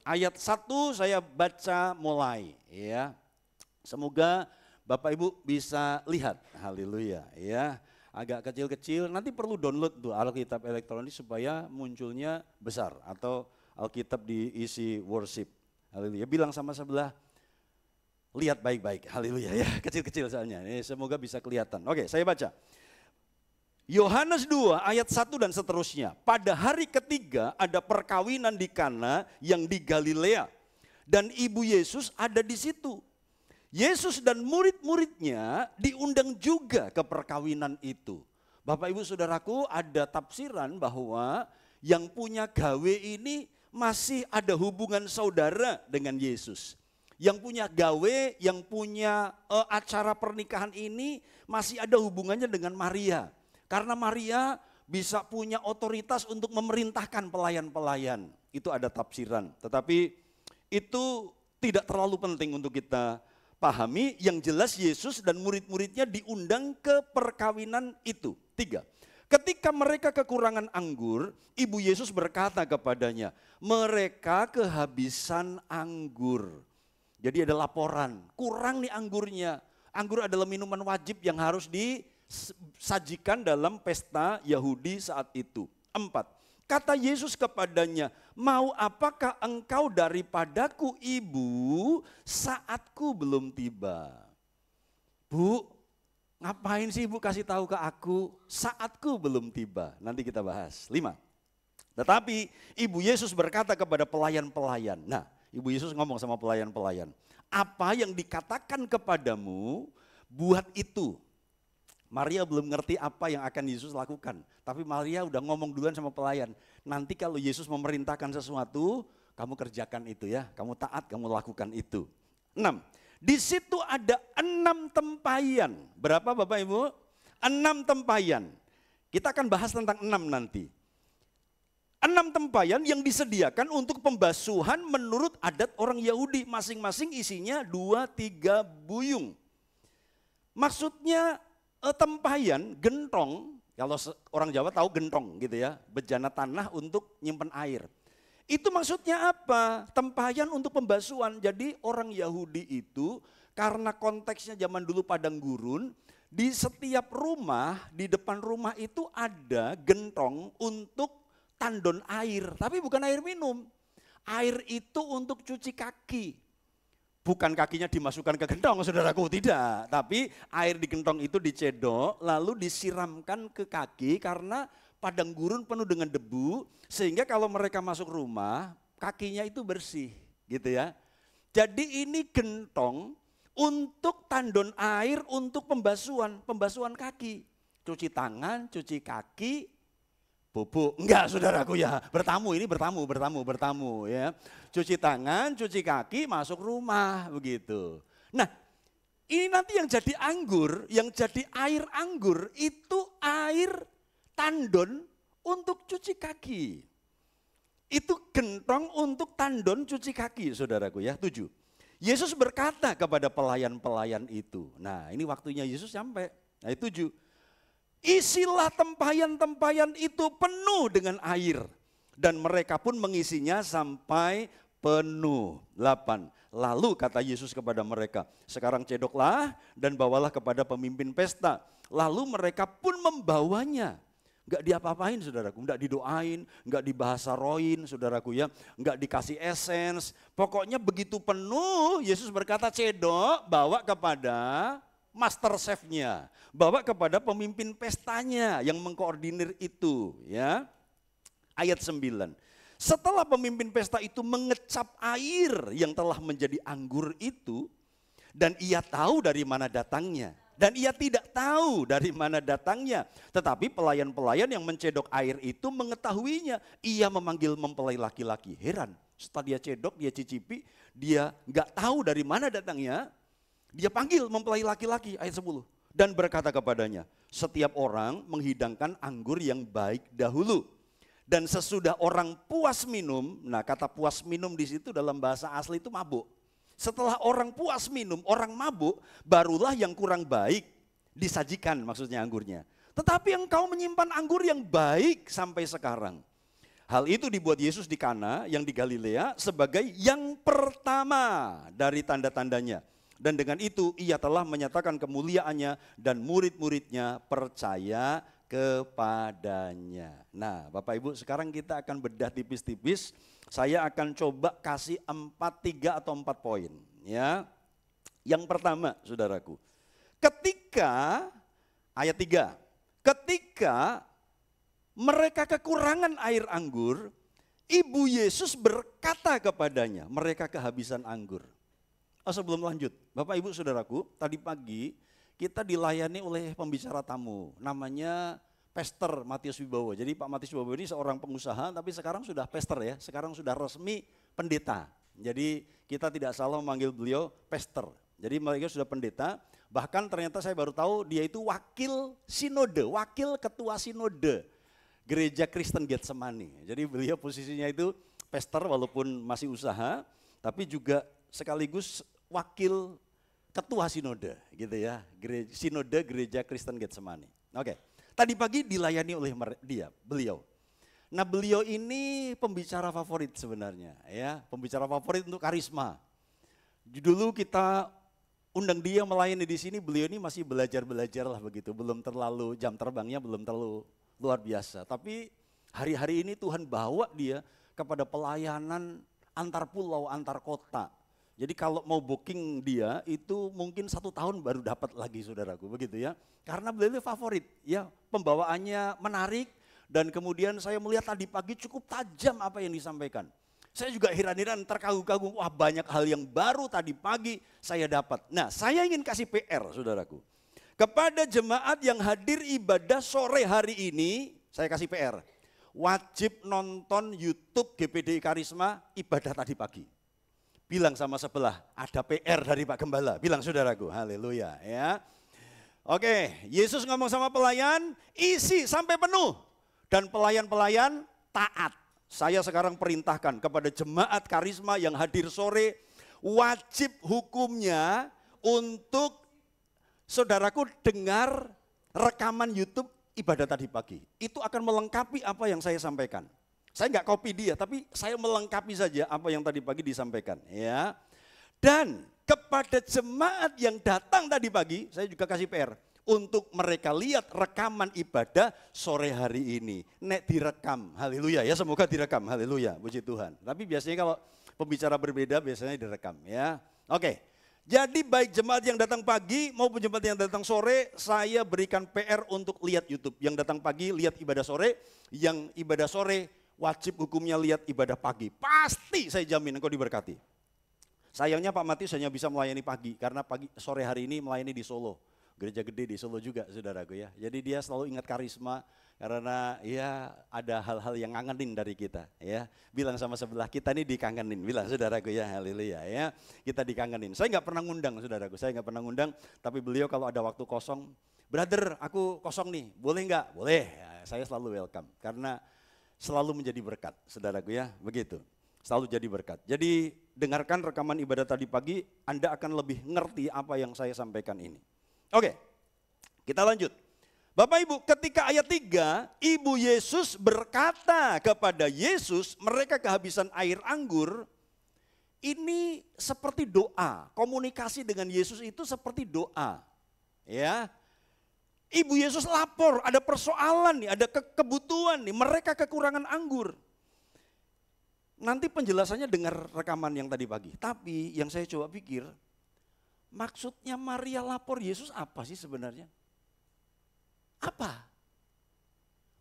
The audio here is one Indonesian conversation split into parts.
Ayat 1 saya baca mulai ya. Semoga Bapak Ibu bisa lihat. Haleluya ya. Agak kecil-kecil, nanti perlu download tuh Alkitab elektronik supaya munculnya besar atau Alkitab diisi worship. Haleluya. Bilang sama sebelah, lihat baik-baik. Haleluya ya. Kecil-kecil soalnya. Semoga bisa kelihatan. Oke, saya baca. Yohanes 2 ayat 1 dan seterusnya. Pada hari ketiga ada perkawinan di Kana yang di Galilea. Dan ibu Yesus ada di situ. Yesus dan murid-muridnya diundang juga ke perkawinan itu. Bapak ibu saudaraku, ada tafsiran bahwa yang punya gawe ini masih ada hubungan saudara dengan Yesus. Yang punya gawe, yang punya acara pernikahan ini masih ada hubungannya dengan Maria. Karena Maria bisa punya otoritas untuk memerintahkan pelayan-pelayan. Itu ada tafsiran. Tetapi itu tidak terlalu penting untuk kita pahami. Yang jelas Yesus dan murid-muridnya diundang ke perkawinan itu. 3. Ketika mereka kekurangan anggur, ibu Yesus berkata kepadanya, mereka kehabisan anggur. Jadi ada laporan, kurang nih anggurnya. Anggur adalah minuman wajib yang harus disajikan dalam pesta Yahudi saat itu. 4. Kata Yesus kepadanya, mau apakah engkau daripadaku ibu, saatku belum tiba. Bu, ngapain sih ibu kasih tahu ke aku, saatku belum tiba. Nanti kita bahas. 5. Tetapi ibu Yesus berkata kepada pelayan-pelayan. Nah, ibu Yesus ngomong sama pelayan-pelayan. Apa yang dikatakan kepadamu, buat itu. Maria belum ngerti apa yang akan Yesus lakukan. Tapi Maria udah ngomong duluan sama pelayan. Nanti kalau Yesus memerintahkan sesuatu, kamu kerjakan itu ya. Kamu taat, kamu lakukan itu. 6. Di situ ada 6 tempayan. Berapa Bapak Ibu? 6 tempayan. Kita akan bahas tentang 6 nanti. 6 tempayan yang disediakan untuk pembasuhan menurut adat orang Yahudi. Masing-masing isinya 2-3 buyung. Maksudnya tempayan, gentong, kalau orang Jawa tahu gentong gitu ya, bejana tanah untuk nyimpen air. Itu maksudnya apa? Tempayan untuk pembasuhan. Jadi orang Yahudi itu karena konteksnya zaman dulu padang gurun, di setiap rumah, di depan rumah itu ada gentong untuk tandon air, tapi bukan air minum. Air itu untuk cuci kaki. Bukan kakinya dimasukkan ke gentong, saudaraku, tidak. Tapi air di gentong itu dicedok, lalu disiramkan ke kaki karena padang gurun penuh dengan debu. Sehingga kalau mereka masuk rumah, kakinya itu bersih, gitu ya. Jadi ini gentong untuk tandon air, untuk pembasuhan kaki. Cuci tangan, cuci kaki, bubuk. Enggak saudaraku ya, bertamu ya. Cuci tangan, cuci kaki, masuk rumah begitu. Nah, ini nanti yang jadi anggur, yang jadi air anggur itu air tandon untuk cuci kaki. Itu gentong untuk tandon cuci kaki saudaraku ya. 7. Yesus berkata kepada pelayan-pelayan itu. Nah, ini waktunya Yesus sampai. Nah, 7. Isilah tempayan-tempayan itu penuh dengan air. Dan mereka pun mengisinya sampai penuh. 8. Lalu kata Yesus kepada mereka, sekarang cedoklah dan bawalah kepada pemimpin pesta. Lalu mereka pun membawanya. Enggak diapa-apain saudaraku, enggak didoain, enggak dibahasaroin saudaraku ya, enggak dikasih essence. Pokoknya begitu penuh, Yesus berkata cedok, bawa kepada master chef-nya, bawa kepada pemimpin pestanya yang mengkoordinir itu ya. Ayat 9. Setelah pemimpin pesta itu mengecap air yang telah menjadi anggur itu, dan ia tahu dari mana datangnya, dan ia tidak tahu dari mana datangnya. Tetapi pelayan-pelayan yang mencedok air itu mengetahuinya. Ia memanggil mempelai laki-laki. Heran, setelah dia cedok, dia cicipi, dia nggak tahu dari mana datangnya. Dia panggil mempelai laki-laki, ayat 10. Dan berkata kepadanya, setiap orang menghidangkan anggur yang baik dahulu. Dan sesudah orang puas minum, nah kata puas minum di situ dalam bahasa asli itu mabuk. Setelah orang puas minum, orang mabuk, barulah yang kurang baik disajikan maksudnya anggurnya. Tetapi engkau menyimpan anggur yang baik sampai sekarang. Hal itu dibuat Yesus di Kana yang di Galilea sebagai yang pertama dari tanda-tandanya. Dan dengan itu ia telah menyatakan kemuliaannya dan murid-muridnya percaya kepadanya. Nah Bapak Ibu, sekarang kita akan bedah tipis-tipis. Saya akan coba kasih 3 atau 4 poin. Ya. Yang pertama saudaraku, ketika ayat 3, ketika mereka kekurangan air anggur, Ibu Yesus berkata kepadanya, mereka kehabisan anggur. Oh, sebelum lanjut, Bapak Ibu Saudaraku, tadi pagi kita dilayani oleh pembicara tamu, namanya Pastor Matius Wibowo. Jadi Pak Matius Wibowo ini seorang pengusaha, tapi sekarang sudah pastor ya, sekarang sudah resmi pendeta. Jadi kita tidak salah memanggil beliau pastor. Jadi mereka sudah pendeta, bahkan ternyata saya baru tahu dia itu wakil sinode, wakil ketua sinode Gereja Kristen Getsemani. Jadi beliau posisinya itu pastor walaupun masih usaha, tapi juga sekaligus wakil ketua sinode gitu ya, sinode Gereja Kristen Getsemani. Oke, tadi pagi dilayani oleh beliau. Nah beliau ini pembicara favorit sebenarnya ya, pembicara favorit untuk karisma. Dulu kita undang dia melayani di sini, beliau ini masih belajar lah begitu, belum terlalu jam terbangnya belum terlalu luar biasa. Tapi hari-hari ini Tuhan bawa dia kepada pelayanan antar pulau, antar kota. Jadi kalau mau booking dia itu mungkin 1 tahun baru dapat lagi saudaraku, begitu ya. Karena beliau itu favorit ya, pembawaannya menarik dan kemudian saya melihat tadi pagi cukup tajam apa yang disampaikan. Saya juga heran-heran, terkagum-kagum, wah banyak hal yang baru tadi pagi saya dapat. Nah saya ingin kasih PR saudaraku. Kepada jemaat yang hadir ibadah sore hari ini, saya kasih PR. Wajib nonton YouTube GPDI Karisma ibadah tadi pagi. Bilang sama sebelah, ada PR dari Pak Gembala. Bilang saudaraku, haleluya ya. Oke, Yesus ngomong sama pelayan, isi sampai penuh. Dan pelayan-pelayan taat. Saya sekarang perintahkan kepada jemaat Karisma yang hadir sore, wajib hukumnya untuk saudaraku dengar rekaman YouTube ibadah tadi pagi. Itu akan melengkapi apa yang saya sampaikan. Saya nggak copy dia, tapi saya melengkapi saja apa yang tadi pagi disampaikan. Ya. Dan kepada jemaat yang datang tadi pagi, saya juga kasih PR. Untuk mereka lihat rekaman ibadah sore hari ini. Nek direkam, haleluya ya, semoga direkam, haleluya, puji Tuhan. Tapi biasanya kalau pembicara berbeda biasanya direkam ya. Oke. Jadi baik jemaat yang datang pagi maupun jemaat yang datang sore, saya berikan PR untuk lihat YouTube. Yang datang pagi lihat ibadah sore, yang ibadah sore wajib hukumnya lihat ibadah pagi. Pasti saya jamin engkau diberkati. Sayangnya Pak Matius hanya bisa melayani pagi, karena sore hari ini melayani di Solo. Gereja gede di Solo juga saudaraku ya. Jadi dia selalu ingat karisma, karena ya ada hal-hal yang ngangenin dari kita ya. Bilang sama sebelah, kita ini dikangenin, bilang saudaraku ya, haleluya ya. Kita dikangenin. Saya nggak pernah ngundang saudaraku, saya nggak pernah ngundang, tapi beliau kalau ada waktu kosong, brother aku kosong nih, boleh nggak? Boleh, ya, saya selalu welcome. Karena selalu menjadi berkat saudaraku ya, begitu. Selalu jadi berkat. Jadi dengarkan rekaman ibadah tadi pagi, Anda akan lebih ngerti apa yang saya sampaikan ini. Oke, kita lanjut. Bapak Ibu, ketika ayat 3, Ibu Yesus berkata kepada Yesus, mereka kehabisan air anggur, ini seperti doa. Komunikasi dengan Yesus itu seperti doa. Ya. Ibu Yesus lapor, ada persoalan nih, ada kebutuhan nih, mereka kekurangan anggur. Nanti penjelasannya dengar rekaman yang tadi pagi. Tapi yang saya coba pikir, maksudnya Maria lapor Yesus apa sih sebenarnya? Apa?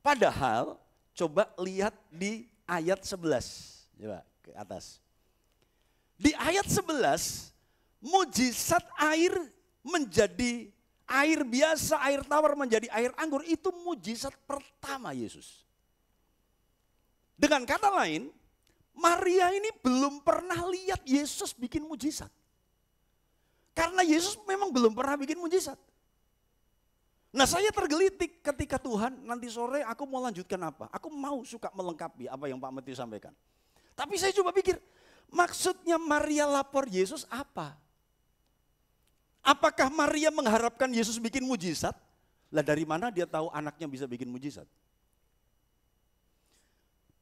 Padahal coba lihat di ayat 11. Coba ke atas. Di ayat 11, mujizat air menjadi air biasa, air tawar menjadi air anggur, itu mujizat pertama Yesus. Dengan kata lain, Maria ini belum pernah lihat Yesus bikin mujizat. Karena Yesus memang belum pernah bikin mujizat. Nah saya tergelitik ketika Tuhan nanti sore aku mau lanjutkan apa. Aku mau suka melengkapi apa yang Pak Matius sampaikan. Tapi saya coba pikir, maksudnya Maria lapor Yesus apa? Apakah Maria mengharapkan Yesus bikin mujizat? Lah dari mana dia tahu anaknya bisa bikin mujizat?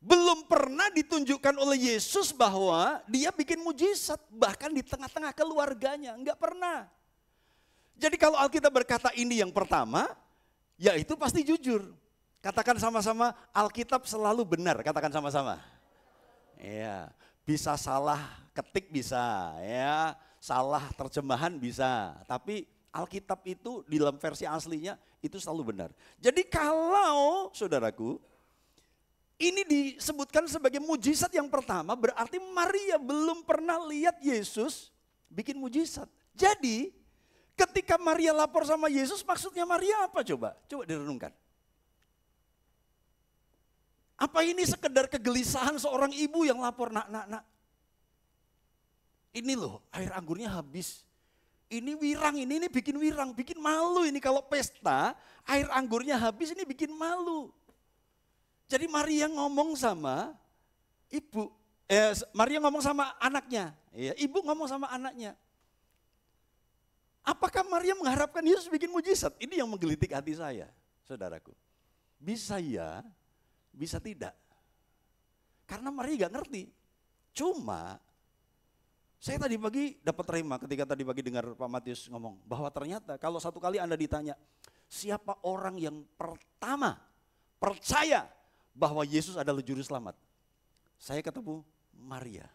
belum pernah ditunjukkan oleh Yesus bahwa dia bikin mujizat bahkan di tengah-tengah keluarganya, enggak pernah. Jadi kalau Alkitab berkata ini yang pertama, ya itu pasti jujur. Katakan sama-sama, Alkitab selalu benar, katakan sama-sama. Ya, bisa salah ketik bisa, ya, salah terjemahan bisa, tapi Alkitab itu di dalam versi aslinya itu selalu benar. Jadi kalau saudaraku, ini disebutkan sebagai mujizat yang pertama, berarti Maria belum pernah lihat Yesus bikin mujizat. Jadi ketika Maria lapor sama Yesus, maksudnya Maria apa coba? Coba direnungkan. Apa ini sekedar kegelisahan seorang ibu yang lapor, nak. Ini loh air anggurnya habis. Ini wirang, ini bikin wirang, bikin malu ini kalau pesta, air anggurnya habis ini bikin malu. Jadi Maria ngomong sama ibu, Maria ngomong sama anaknya, ya, ibu ngomong sama anaknya. Apakah Maria mengharapkan Yesus bikin mujizat? Ini yang menggelitik hati saya, saudaraku. Bisa ya, bisa tidak. Karena Maria gak ngerti. Cuma saya tadi pagi dapat rema ketika tadi pagi dengar Pak Matius ngomong bahwa ternyata kalau satu kali Anda ditanya, siapa orang yang pertama percaya bahwa Yesus adalah juru selamat? Saya ketemu Maria.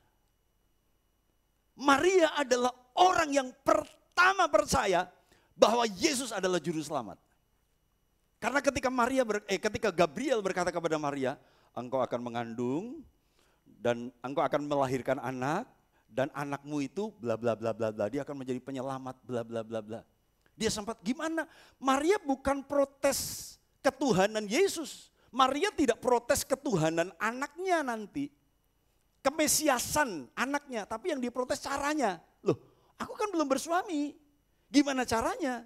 Maria adalah orang yang pertama percaya bahwa Yesus adalah juru selamat. Karena ketika Gabriel berkata kepada Maria, engkau akan mengandung dan engkau akan melahirkan anak dan anakmu itu bla bla bla bla bla, dia akan menjadi penyelamat bla bla bla bla. Dia sempat gimana? Maria bukan protes ketuhanan Yesus. Maria tidak protes ketuhanan anaknya nanti. Kemesiasan anaknya, tapi yang diprotes caranya. Loh, aku kan belum bersuami. Gimana caranya?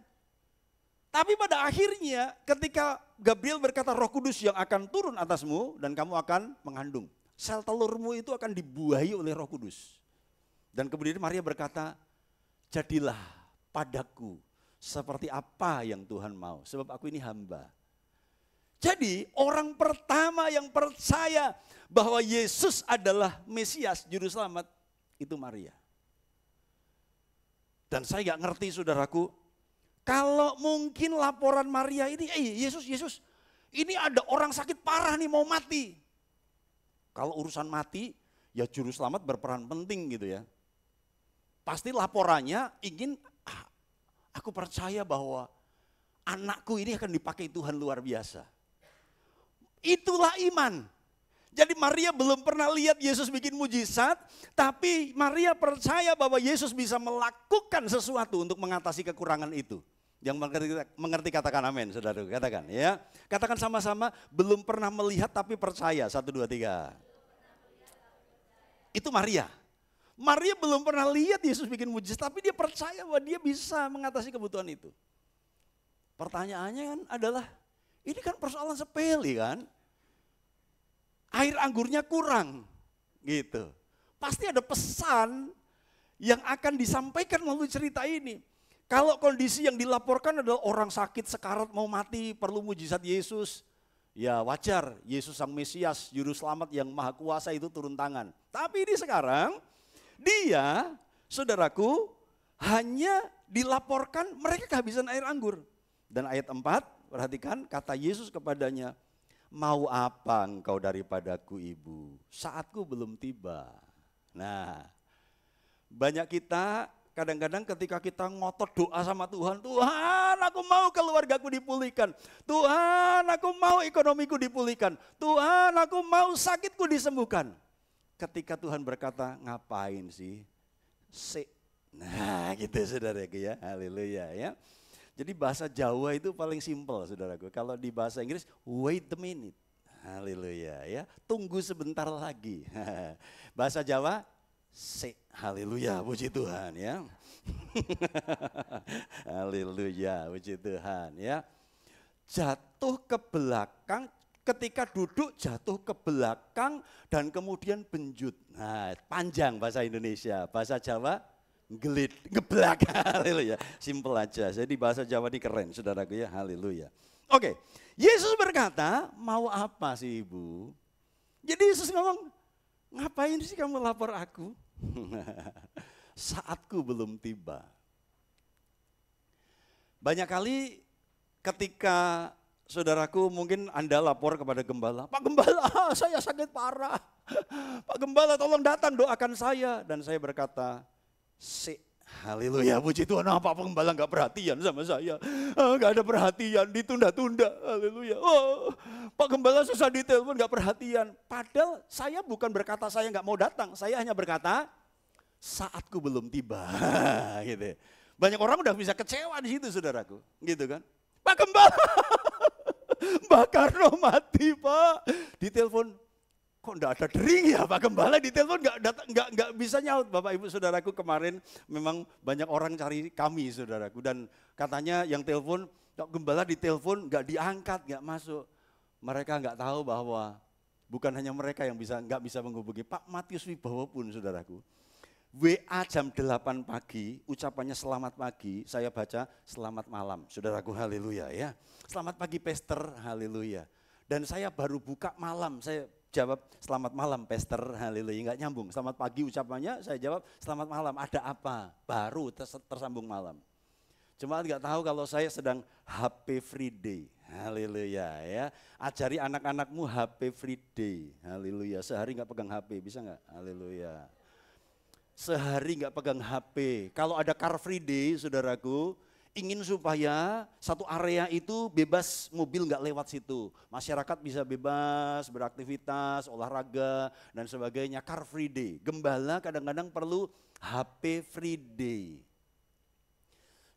Tapi pada akhirnya ketika Gabriel berkata Roh Kudus yang akan turun atasmu dan kamu akan mengandung. Sel telurmu itu akan dibuahi oleh Roh Kudus. Dan kemudian Maria berkata, jadilah padaku seperti apa yang Tuhan mau. Sebab aku ini hamba. Jadi orang pertama yang percaya bahwa Yesus adalah Mesias, Juru Selamat, itu Maria. Dan saya gak ngerti saudaraku, kalau mungkin laporan Maria ini, Yesus, ini ada orang sakit parah nih mau mati. Kalau urusan mati, ya Juru Selamat berperan penting gitu ya. Pasti laporannya ingin, aku percaya bahwa anakku ini akan dipakai Tuhan luar biasa. Itulah iman. Jadi Maria belum pernah lihat Yesus bikin mujizat, tapi Maria percaya bahwa Yesus bisa melakukan sesuatu untuk mengatasi kekurangan itu. Yang mengerti katakan amin, saudara. Katakan ya. Katakan sama-sama, belum pernah melihat tapi percaya. 1, 2, 3. Itu Maria. Maria belum pernah lihat Yesus bikin mujizat, tapi dia percaya bahwa dia bisa mengatasi kebutuhan itu. Pertanyaannya kan adalah, ini kan persoalan sepele kan? Air anggurnya kurang gitu. Pasti ada pesan yang akan disampaikan melalui cerita ini. Kalau kondisi yang dilaporkan adalah orang sakit sekarat mau mati perlu mujizat Yesus, ya wajar Yesus sang Mesias, Juru Selamat yang Maha Kuasa itu turun tangan. Tapi ini sekarang dia, saudaraku, hanya dilaporkan mereka kehabisan air anggur. Dan ayat 4, perhatikan kata Yesus kepadanya, mau apa engkau daripadaku ibu, saatku belum tiba. Nah, banyak kita kadang-kadang ketika kita ngotot doa sama Tuhan, Tuhan aku mau keluargaku dipulihkan, Tuhan aku mau ekonomiku dipulihkan, Tuhan aku mau sakitku disembuhkan. Ketika Tuhan berkata, ngapain sih? Nah gitu saudaraku ya, haleluya ya. Jadi bahasa Jawa itu paling simpel saudaraku. Kalau di bahasa Inggris, wait a minute. Haleluya ya. Tunggu sebentar lagi. Bahasa Jawa, haleluya, puji Tuhan ya. Haleluya, puji Tuhan ya. Jatuh ke belakang, ketika duduk jatuh ke belakang dan kemudian benjut. Nah, panjang bahasa Indonesia, bahasa Jawa gelit, ngeblak, haleluya. Simple aja, jadi bahasa Jawa ini keren saudaraku ya, haleluya. Oke, Yesus berkata, mau apa sih ibu? Jadi Yesus ngomong, ngapain sih kamu lapor aku? Saatku belum tiba. Banyak kali ketika saudaraku mungkin Anda lapor kepada gembala, Pak Gembala saya sakit parah. Pak Gembala tolong datang doakan saya. Dan saya berkata, haleluya, puji Tuhan, Pak Gembala gak perhatian sama saya. Gak ada perhatian, ditunda-tunda, haleluya. Oh, Pak Gembala susah ditelepon gak perhatian. Padahal saya bukan berkata saya gak mau datang, saya hanya berkata saatku belum tiba. Gitu. Banyak orang udah bisa kecewa di situ saudaraku, gitu kan. Pak Gembala, Mbak Karno mati Pak. Ditelepon, kok enggak ada dering ya Pak Gembala, ditelepon enggak bisa nyaut. Bapak Ibu Saudaraku, kemarin memang banyak orang cari kami saudaraku. Dan katanya yang telepon, Pak Gembala ditelepon enggak diangkat, enggak masuk. Mereka enggak tahu bahwa bukan hanya mereka yang enggak bisa menghubungi. Pak Matius Wibowo pun saudaraku. WA jam 8 pagi, ucapannya selamat pagi, saya baca selamat malam. Saudaraku, haleluya ya. Selamat pagi Pastor, haleluya. Dan saya baru buka malam, saya jawab selamat malam Pastor, haleluya. Enggak nyambung, selamat pagi ucapannya, saya jawab selamat malam, ada apa? Baru tersambung malam. Cuma enggak tahu kalau saya sedang HP free day, haleluya ya. Ajari anak-anakmu HP free day, haleluya. Sehari enggak pegang HP, bisa enggak? Haleluya. Sehari nggak pegang HP. Kalau ada car free day, saudaraku, ingin supaya satu area itu bebas, mobil nggak lewat situ. Masyarakat bisa bebas beraktivitas, olahraga dan sebagainya. Car free day. Gembala kadang-kadang perlu HP free day.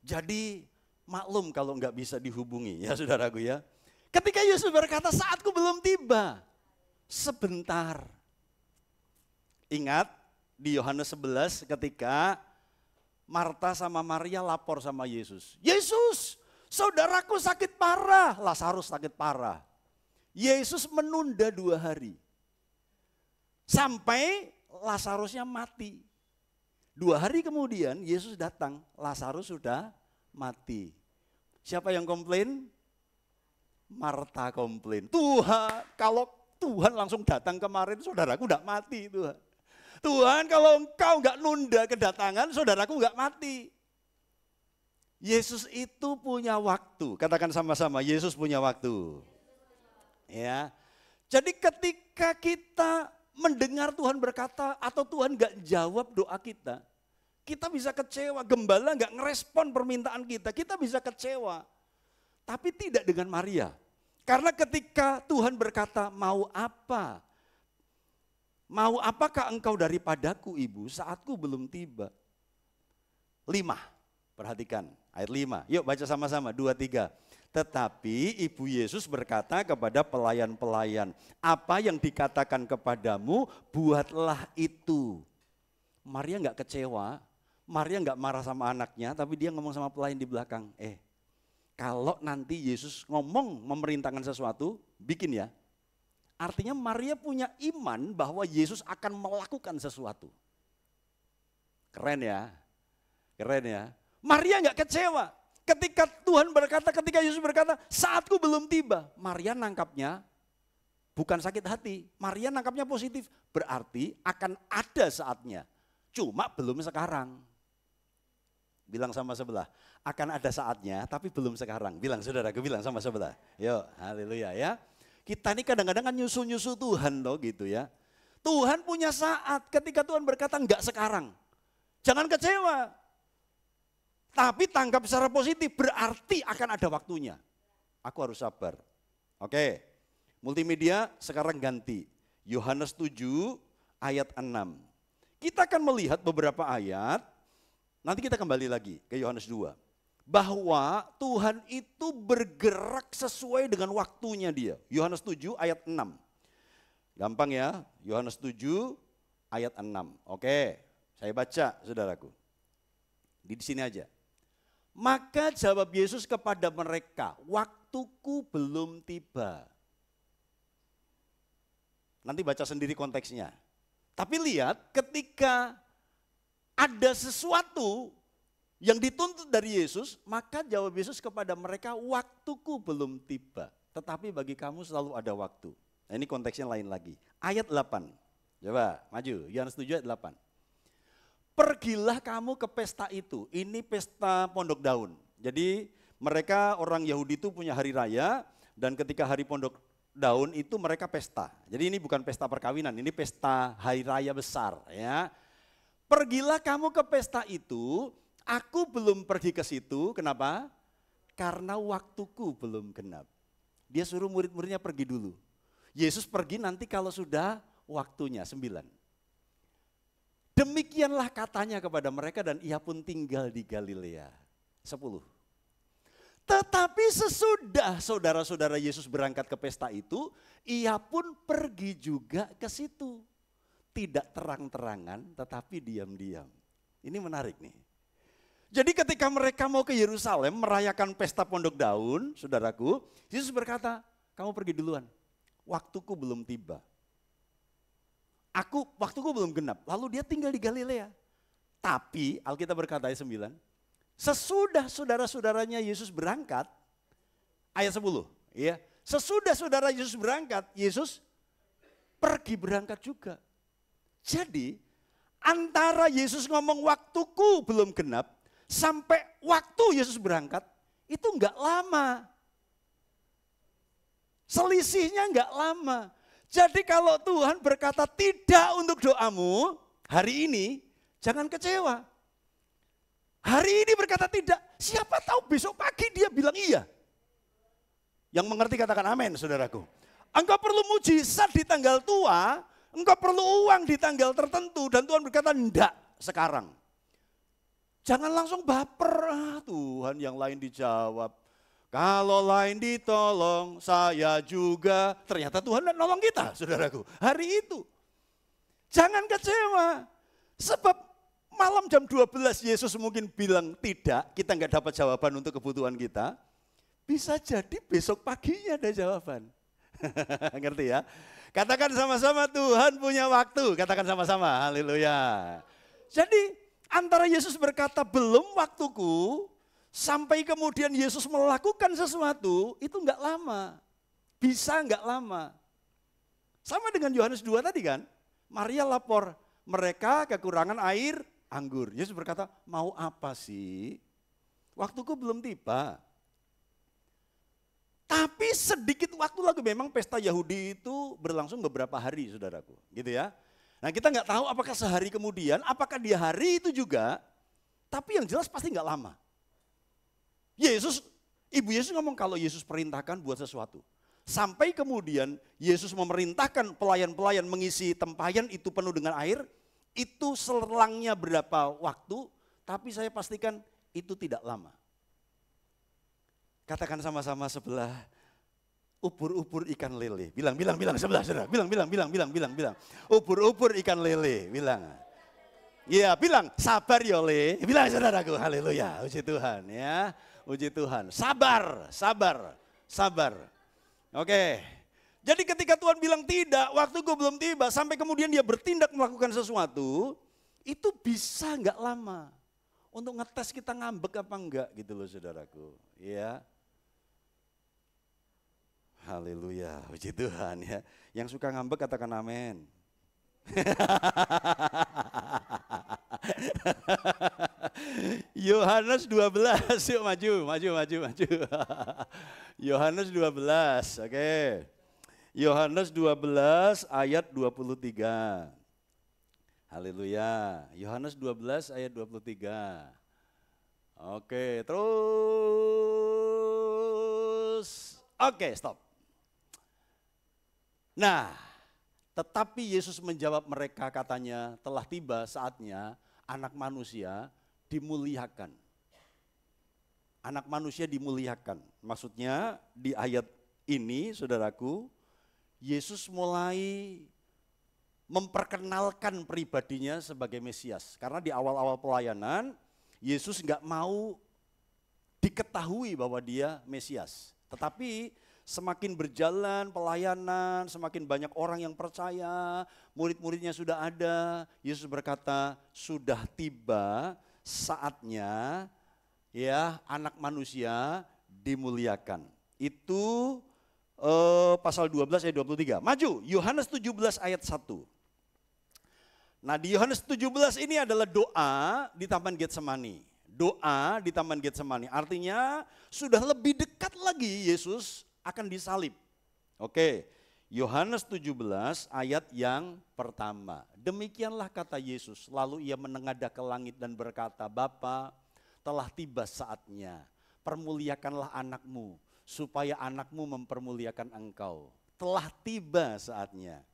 Jadi maklum kalau nggak bisa dihubungi ya saudaraku ya. Ketika Yesus berkata saatku belum tiba, sebentar. Ingat di Yohanes 11 ketika Marta sama Maria lapor sama Yesus. Yesus, saudaraku sakit parah, Lazarus sakit parah. Yesus menunda 2 hari. Sampai Lazarusnya mati. 2 hari kemudian Yesus datang, Lazarus sudah mati. Siapa yang komplain? Marta komplain. Tuhan, kalau Tuhan langsung datang kemarin saudaraku udah mati Tuhan. Tuhan kalau engkau enggak nunda kedatangan, saudaraku enggak mati. Yesus itu punya waktu, katakan sama-sama, Yesus punya waktu. Ya. Jadi ketika kita mendengar Tuhan berkata atau Tuhan enggak jawab doa kita bisa kecewa, gembala enggak ngerespon permintaan kita bisa kecewa. Tapi tidak dengan Maria. Karena ketika Tuhan berkata, mau apa? Mau apakah engkau daripadaku ibu, saatku belum tiba. 5, perhatikan ayat 5, yuk baca sama-sama 2, 3. Tetapi ibu Yesus berkata kepada pelayan-pelayan, apa yang dikatakan kepadamu buatlah itu. Maria enggak kecewa, Maria enggak marah sama anaknya, tapi dia ngomong sama pelayan di belakang, kalau nanti Yesus ngomong memerintahkan sesuatu, bikin ya. Artinya Maria punya iman bahwa Yesus akan melakukan sesuatu. Keren ya, keren ya. Maria nggak kecewa. Ketika Tuhan berkata, ketika Yesus berkata, saatku belum tiba. Maria nangkapnya bukan sakit hati. Maria nangkapnya positif. Berarti akan ada saatnya. Cuma belum sekarang. Bilang sama sebelah, akan ada saatnya tapi belum sekarang. Bilang saudaraku, bilang sama sebelah. Yuk, haleluya ya. Kita ini kadang-kadang kan nyusul-nyusul Tuhan loh gitu ya. Tuhan punya saat ketika Tuhan berkata enggak sekarang. Jangan kecewa. Tapi tangkap secara positif berarti akan ada waktunya. Aku harus sabar. Oke, multimedia sekarang ganti. Yohanes 7 ayat 6. Kita akan melihat beberapa ayat, nanti kita kembali lagi ke Yohanes 2. Bahwa Tuhan itu bergerak sesuai dengan waktunya dia. Yohanes 7 ayat 6. Gampang ya, Yohanes 7 ayat 6. Oke, saya baca saudaraku. Di sini aja. Maka jawab Yesus kepada mereka, waktuku belum tiba. Nanti baca sendiri konteksnya. Tapi lihat ketika ada sesuatu yang dituntut dari Yesus, maka jawab Yesus kepada mereka, waktuku belum tiba. Tetapi bagi kamu selalu ada waktu. Nah, ini konteksnya lain lagi. Ayat 8. Coba maju, Yohanes 7 ayat 8. Pergilah kamu ke pesta itu. Ini pesta pondok daun. Jadi mereka orang Yahudi itu punya hari raya dan ketika hari pondok daun itu mereka pesta. Jadi ini bukan pesta perkawinan, ini pesta hari raya besar ya. Pergilah kamu ke pesta itu, aku belum pergi ke situ. Kenapa? Karena waktuku belum genap. Dia suruh murid-muridnya pergi dulu. Yesus pergi nanti kalau sudah waktunya 9. Demikianlah katanya kepada mereka dan ia pun tinggal di Galilea. 10. Tetapi sesudah saudara-saudara Yesus berangkat ke pesta itu, ia pun pergi juga ke situ. Tidak terang-terangan tetapi diam-diam. Ini menarik nih. Jadi ketika mereka mau ke Yerusalem merayakan pesta pondok daun, saudaraku, Yesus berkata, kamu pergi duluan. Waktuku belum tiba. Waktuku belum genap. Lalu dia tinggal di Galilea. Tapi Alkitab berkata ayat 9, sesudah saudara-saudaranya Yesus berangkat, ayat 10, ya. Sesudah saudara Yesus berangkat, Yesus pergi berangkat juga. Jadi antara Yesus ngomong waktuku belum genap sampai waktu Yesus berangkat itu enggak lama. Selisihnya enggak lama. Jadi kalau Tuhan berkata tidak untuk doamu hari ini, jangan kecewa. Hari ini berkata tidak, siapa tahu besok pagi dia bilang iya. Yang mengerti katakan amin, saudaraku. Engkau perlu mujizat di tanggal tua, engkau perlu uang di tanggal tertentu dan Tuhan berkata enggak sekarang. Jangan langsung baper, Tuhan yang lain dijawab. Kalau lain ditolong, saya juga. Ternyata Tuhan nolong kita, saudaraku. Hari itu. Jangan kecewa. Sebab malam jam 12 Yesus mungkin bilang tidak, kita enggak dapat jawaban untuk kebutuhan kita. Bisa jadi besok paginya ada jawaban. Ngerti ya? Katakan sama-sama Tuhan punya waktu. Katakan sama-sama, haleluya. Jadi antara Yesus berkata belum waktuku, sampai kemudian Yesus melakukan sesuatu, itu enggak lama. Bisa enggak lama. Sama dengan Yohanes 2 tadi kan, Maria lapor, mereka kekurangan air anggur. Yesus berkata, mau apa sih? Waktuku belum tiba. Tapi sedikit waktu lagi, memang pesta Yahudi itu berlangsung beberapa hari, saudaraku. Gitu ya. Nah kita enggak tahu apakah sehari kemudian, apakah di hari itu juga, tapi yang jelas pasti enggak lama. Ibu Yesus ngomong kalau Yesus perintahkan buat sesuatu. Sampai kemudian Yesus memerintahkan pelayan-pelayan mengisi tempayan itu penuh dengan air. Itu selangnya berapa waktu, tapi saya pastikan itu tidak lama. Katakan sama-sama sebelah, ubur-ubur ikan lele. Bilang sebelah, saudara. Bilang. Ubur-ubur ikan lele, bilang. Iya, bilang sabar yole. Bilang saudaraku, haleluya, puji Tuhan ya. Puji Tuhan, sabar. Oke, jadi ketika Tuhan bilang tidak, waktuku belum tiba, sampai kemudian dia bertindak melakukan sesuatu, itu bisa enggak lama. Untuk ngetes kita ngambek apa enggak gitu loh saudaraku. Ya. Haleluya, puji Tuhan ya. Yang suka ngambek katakan amin. Yohanes 12, yuk maju. Yohanes 12, oke. Yohanes 12 ayat 23. Haleluya. Yohanes 12 ayat 23. Oke, terus. Oke, stop. Nah, tetapi Yesus menjawab mereka katanya, telah tiba saatnya anak manusia dimuliakan. Anak manusia dimuliakan. Maksudnya di ayat ini saudaraku, Yesus mulai memperkenalkan pribadinya sebagai Mesias. Karena di awal-awal pelayanan, Yesus enggak mau diketahui bahwa dia Mesias. Tetapi semakin berjalan pelayanan, semakin banyak orang yang percaya, murid-muridnya sudah ada. Yesus berkata, sudah tiba saatnya ya anak manusia dimuliakan. Itu pasal 12 ayat 23. Maju, Yohanes 17 ayat 1. Nah di Yohanes 17 ini adalah doa di Taman Getsemani. Doa di Taman Getsemani artinya sudah lebih dekat lagi Yesus akan disalib. Oke, Yohanes 17 ayat yang pertama. Demikianlah kata Yesus, lalu ia menengadah ke langit dan berkata, Bapa, telah tiba saatnya, permuliakanlah anakmu, supaya anakmu mempermuliakan engkau. Telah tiba saatnya.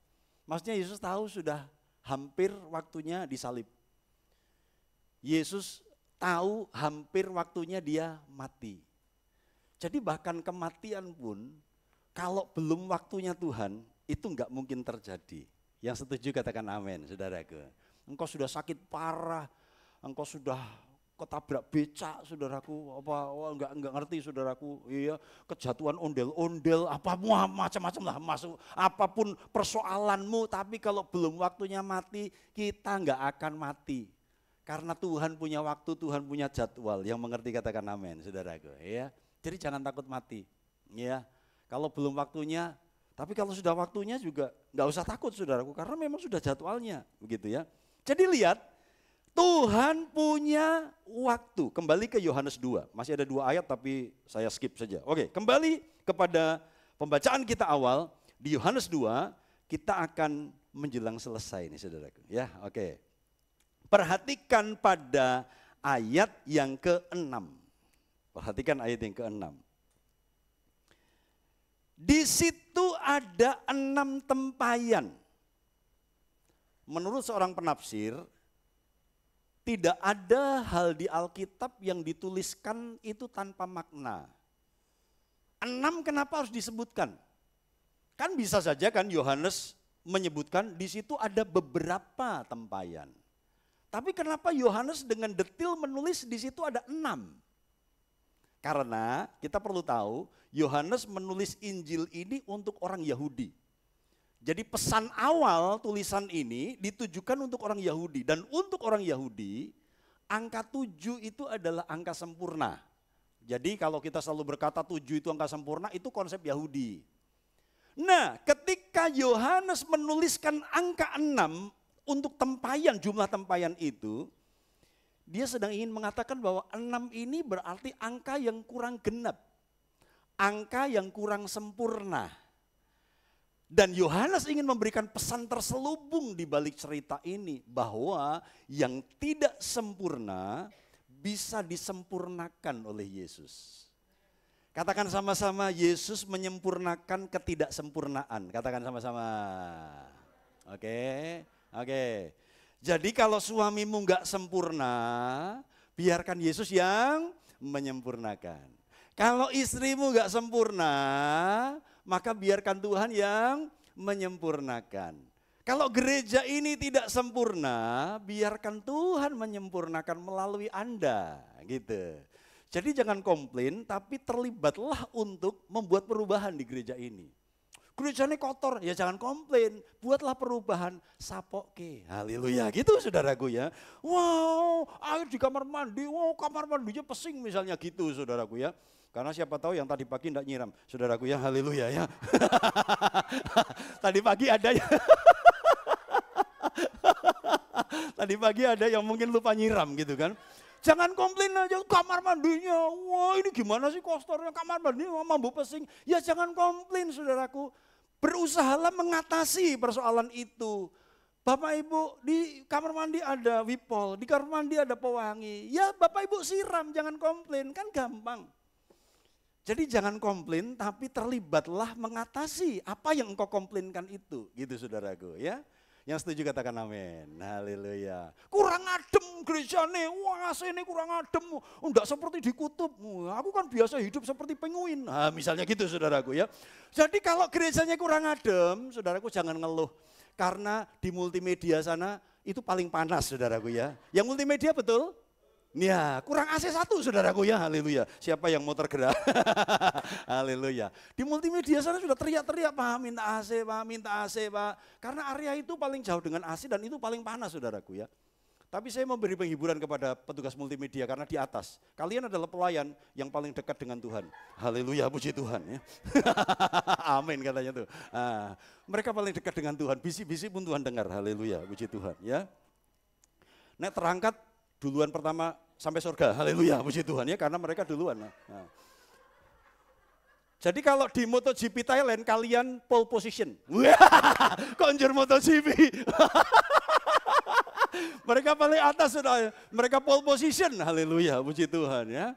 Maksudnya Yesus tahu sudah hampir waktunya disalib. Yesus tahu hampir waktunya dia mati. Jadi bahkan kematian pun kalau belum waktunya Tuhan itu enggak mungkin terjadi. Yang setuju katakan amin, saudaraku. Engkau sudah sakit parah, engkau sudah ketabrak becak, saudaraku, enggak ngerti, saudaraku. Iya, kejatuhan ondel-ondel, apa macam-macam lah masuk, apapun persoalanmu, tapi kalau belum waktunya mati, kita enggak akan mati. Karena Tuhan punya waktu, Tuhan punya jadwal. Yang mengerti katakan amin, saudaraku. Ya, jadi jangan takut mati. Ya, kalau belum waktunya, tapi kalau sudah waktunya juga nggak usah takut, saudaraku, karena memang sudah jadwalnya, begitu ya. Jadi lihat, Tuhan punya waktu. Kembali ke Yohanes 2, masih ada 2 ayat tapi saya skip saja. Oke, kembali kepada pembacaan kita awal di Yohanes 2, kita akan menjelang selesai nih, saudaraku. Ya, oke. Perhatikan pada ayat yang ke-6. Perhatikan ayat yang ke-6. Di situ ada 6 tempayan. Menurut seorang penafsir, tidak ada hal di Alkitab yang dituliskan itu tanpa makna. 6 kenapa harus disebutkan? Kan bisa saja kan Yohanes menyebutkan di situ ada beberapa tempayan. Tapi kenapa Yohanes dengan detail menulis di situ ada 6? Karena kita perlu tahu Yohanes menulis Injil ini untuk orang Yahudi. Jadi pesan awal tulisan ini ditujukan untuk orang Yahudi. Dan untuk orang Yahudi angka 7 itu adalah angka sempurna. Jadi kalau kita selalu berkata 7 itu angka sempurna itu konsep Yahudi. Nah ketika Yohanes menuliskan angka 6 untuk tempayan, jumlah tempayan itu, dia sedang ingin mengatakan bahwa 6 ini berarti angka yang kurang genap. Angka yang kurang sempurna. Dan Yohanes ingin memberikan pesan terselubung di balik cerita ini. Bahwa yang tidak sempurna bisa disempurnakan oleh Yesus. Katakan sama-sama, Yesus menyempurnakan ketidaksempurnaan. Katakan sama-sama. Oke. Oke, jadi kalau suamimu enggak sempurna, biarkan Yesus yang menyempurnakan. Kalau istrimu enggak sempurna, maka biarkan Tuhan yang menyempurnakan. Kalau gereja ini tidak sempurna, biarkan Tuhan menyempurnakan melalui Anda, gitu. Jadi jangan komplain, tapi terlibatlah untuk membuat perubahan di gereja ini. Gerejanya kotor, ya jangan komplain, buatlah perubahan, sapoke, haleluya, gitu saudaraku ya. Wow, air di kamar mandi, wow kamar mandinya pesing misalnya gitu saudaraku ya. Karena siapa tahu yang tadi pagi enggak nyiram, saudaraku ya, haleluya ya. Tadi pagi ada ya. Tadi pagi ada yang mungkin lupa nyiram gitu kan. Jangan komplain aja kamar mandinya, wah ini gimana sih kotornya kamar mandi, mampu pesing. Ya jangan komplain saudaraku, berusahalah mengatasi persoalan itu. Bapak Ibu di kamar mandi ada wipol, di kamar mandi ada pewangi. Ya Bapak Ibu siram, jangan komplain, kan gampang. Jadi jangan komplain tapi terlibatlah mengatasi apa yang engkau komplainkan itu, gitu saudaraku ya. Yang setuju katakan amin, haleluya. Kurang adem gerejane, wah ini kurang adem, enggak seperti di kutub. Aku kan biasa hidup seperti penguin, nah, misalnya gitu saudaraku ya. Jadi kalau gerejanya kurang adem, saudaraku jangan ngeluh. Karena di multimedia sana itu paling panas saudaraku ya. Yang multimedia betul? Ya, kurang AC 1 saudaraku ya, haleluya. Siapa yang mau tergerak? Haleluya. Di multimedia sana sudah teriak-teriak, Pak minta AC, Pak minta AC, Pak. Karena area itu paling jauh dengan AC dan itu paling panas saudaraku ya. Tapi saya memberi penghiburan kepada petugas multimedia karena di atas. Kalian adalah pelayan yang paling dekat dengan Tuhan. Haleluya, puji Tuhan ya. Amin katanya tuh. Mereka paling dekat dengan Tuhan, bisik-bisik pun Tuhan dengar. Haleluya, puji Tuhan ya. Nek terangkat duluan pertama sampai surga. Haleluya, puji Tuhan ya, karena mereka duluan. Jadi kalau di MotoGP Thailand kalian pole position. Konjur MotoGP. Mereka paling atas sudah, mereka pole position, haleluya, puji Tuhan ya.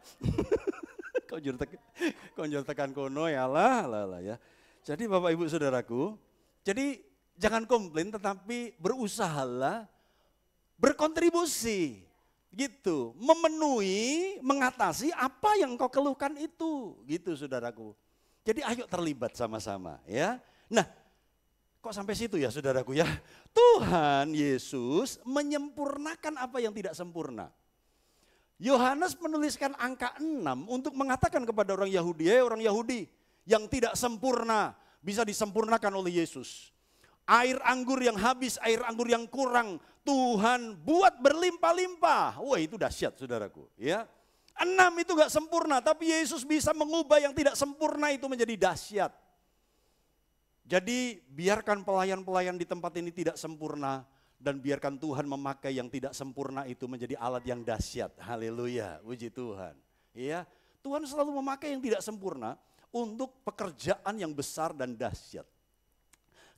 konjur tekan kono ya lah ya. Jadi Bapak Ibu Saudaraku, jadi jangan komplain tetapi berusahalah berkontribusi gitu, memenuhi, mengatasi apa yang kau keluhkan itu, gitu saudaraku. Jadi ayo terlibat sama-sama ya. Nah, kok sampai situ ya saudaraku ya? Tuhan Yesus menyempurnakan apa yang tidak sempurna. Yohanes menuliskan angka 6 untuk mengatakan kepada orang Yahudi, orang Yahudi yang tidak sempurna bisa disempurnakan oleh Yesus. Air anggur yang habis, air anggur yang kurang, Tuhan buat berlimpah-limpah. Wah itu dahsyat saudaraku ya. 6 itu gak sempurna, tapi Yesus bisa mengubah yang tidak sempurna itu menjadi dahsyat. Jadi biarkan pelayan-pelayan di tempat ini tidak sempurna dan biarkan Tuhan memakai yang tidak sempurna itu menjadi alat yang dahsyat. Haleluya, puji Tuhan. Iya, Tuhan selalu memakai yang tidak sempurna untuk pekerjaan yang besar dan dahsyat.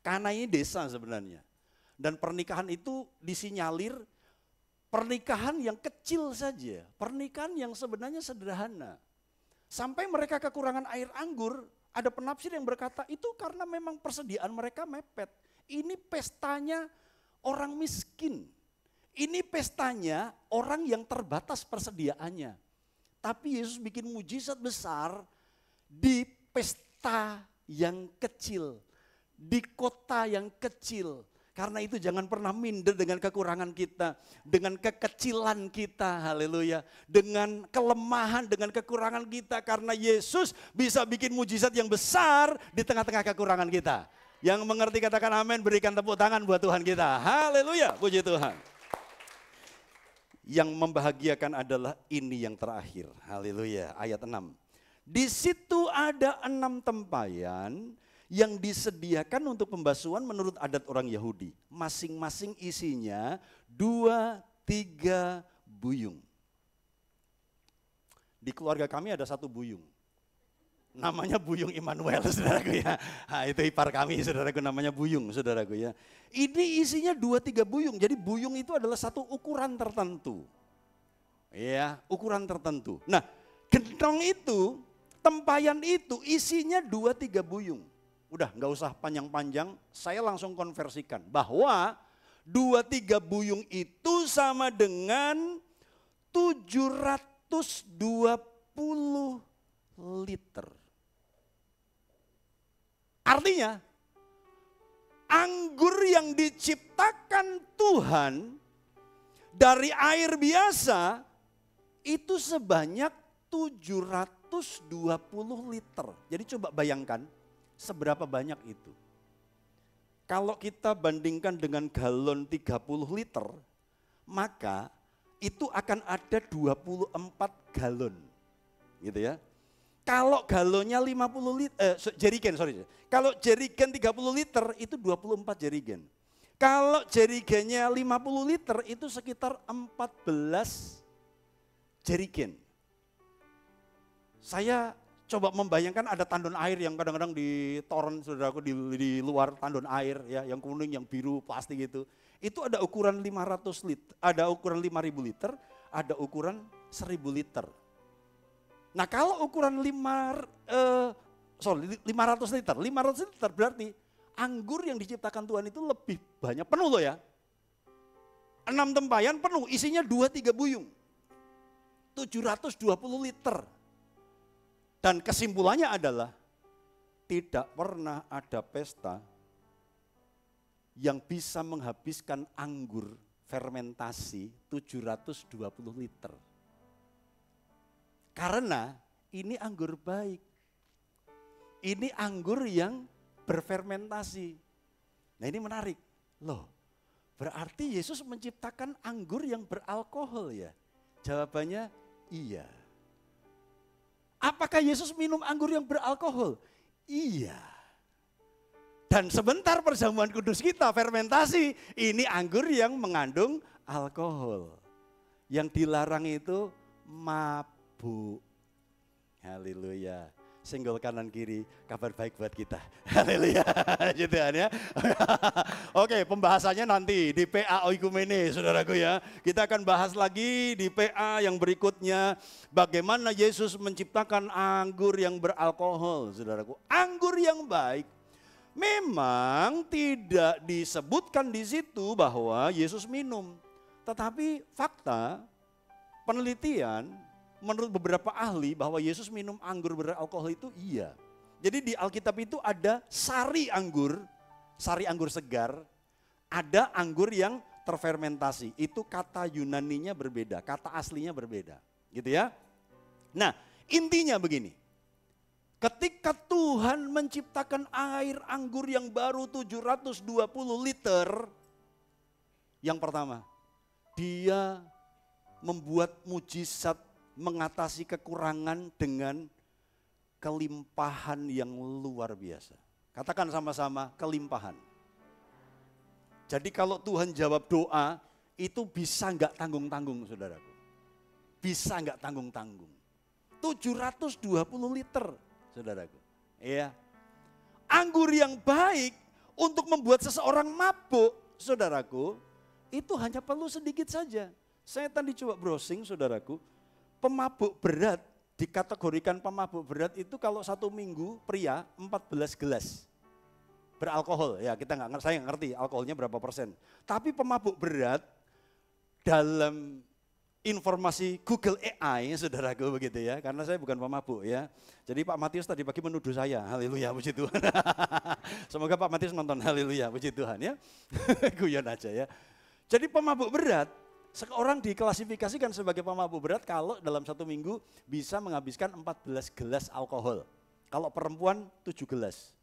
Karena ini desa sebenarnya. Dan pernikahan itu disinyalir pernikahan yang kecil saja, pernikahan yang sebenarnya sederhana. Sampai mereka kekurangan air anggur, ada penafsir yang berkata itu karena memang persediaan mereka mepet. Ini pestanya orang miskin. Ini pestanya orang yang terbatas persediaannya. Tapi Yesus bikin mujizat besar di pesta yang kecil, di kota yang kecil. Karena itu jangan pernah minder dengan kekurangan kita, dengan kekecilan kita, haleluya. Dengan kelemahan, dengan kekurangan kita. Karena Yesus bisa bikin mujizat yang besar di tengah-tengah kekurangan kita. Yang mengerti katakan amin, berikan tepuk tangan buat Tuhan kita. Haleluya, puji Tuhan. Yang membahagiakan adalah ini yang terakhir, haleluya, ayat 6. Di situ ada 6 tempayan yang disediakan untuk pembasuhan menurut adat orang Yahudi. Masing-masing isinya 2-3 buyung. Di keluarga kami ada 1 buyung. Namanya Buyung Immanuel, saudaraku ya. Nah, itu ipar kami, saudaraku, namanya Buyung, saudaraku ya. Ini isinya 2-3 buyung, jadi buyung itu adalah satu ukuran tertentu. Ya, ukuran tertentu. Nah, gentong itu, tempayan itu isinya 2-3 buyung. Udah gak usah panjang-panjang, saya langsung konversikan bahwa 2-3 buyung itu sama dengan 720 liter. Artinya anggur yang diciptakan Tuhan dari air biasa itu sebanyak 720 liter. Jadi coba bayangkan seberapa banyak itu. Kalau kita bandingkan dengan galon 30 liter, maka itu akan ada 24 galon. Gitu ya. Kalau galonnya 50 liter, kalau jerigen 30 liter itu 24 jerigen. Kalau jerigennya 50 liter itu sekitar 14 jerigen. Saya coba membayangkan ada tandon air yang kadang-kadang di toren, saudaraku, di luar tandon air ya, yang kuning, yang biru, plastik gitu. Itu ada ukuran 500 liter, ada ukuran 5.000 liter, ada ukuran 1.000 liter. Nah kalau ukuran 500 liter, 500 liter berarti anggur yang diciptakan Tuhan itu lebih banyak, penuh loh ya. 6 tempayan penuh, isinya 2-3 buyung. 720 liter. Dan kesimpulannya adalah tidak pernah ada pesta yang bisa menghabiskan anggur fermentasi 720 liter. Karena ini anggur baik. Ini anggur yang berfermentasi. Nah ini menarik. Loh, Berarti Yesus menciptakan anggur yang beralkohol ya? Jawabannya iya. Apakah Yesus minum anggur yang beralkohol? Iya. Dan sebentar perjamuan kudus kita fermentasi, ini anggur yang mengandung alkohol. Yang dilarang itu mabuk. Haleluya. Senggol kanan kiri, kabar baik buat kita. Haleluya. Gitu kan ya. Oke, pembahasannya nanti di PA Oikumene, saudaraku ya. Kita akan bahas lagi di PA yang berikutnya. Bagaimana Yesus menciptakan anggur yang beralkohol, saudaraku. Anggur yang baik. Memang tidak disebutkan di situ bahwa Yesus minum. Tetapi fakta, penelitian, menurut beberapa ahli bahwa Yesus minum anggur beralkohol itu iya. Jadi di Alkitab itu ada sari anggur segar, ada anggur yang terfermentasi. Itu kata Yunaninya berbeda, kata aslinya berbeda. Gitu ya. Nah, intinya begini. Ketika Tuhan menciptakan air anggur yang baru 720 liter, yang pertama, Dia membuat mujizat mengatasi kekurangan dengan kelimpahan yang luar biasa. Katakan sama-sama, kelimpahan. Jadi kalau Tuhan jawab doa, itu bisa enggak tanggung-tanggung, saudaraku. Bisa enggak tanggung-tanggung. 720 liter, saudaraku. Iya. Anggur yang baik untuk membuat seseorang mabuk, saudaraku, itu hanya perlu sedikit saja. Saya tadi coba browsing, saudaraku. Pemabuk berat, dikategorikan pemabuk berat itu kalau 1 minggu pria 14 gelas beralkohol. Ya saya nggak ngerti alkoholnya berapa persen. Tapi pemabuk berat dalam informasi Google AI, saudaraku begitu ya. Karena saya bukan pemabuk ya. Jadi Pak Matius tadi pagi menuduh saya, haleluya puji Tuhan. Semoga Pak Matius nonton, haleluya puji Tuhan ya. Guyon aja ya. Jadi pemabuk berat, seorang diklasifikasikan sebagai pemabuk berat kalau dalam 1 minggu bisa menghabiskan 14 gelas alkohol. Kalau perempuan 7 gelas.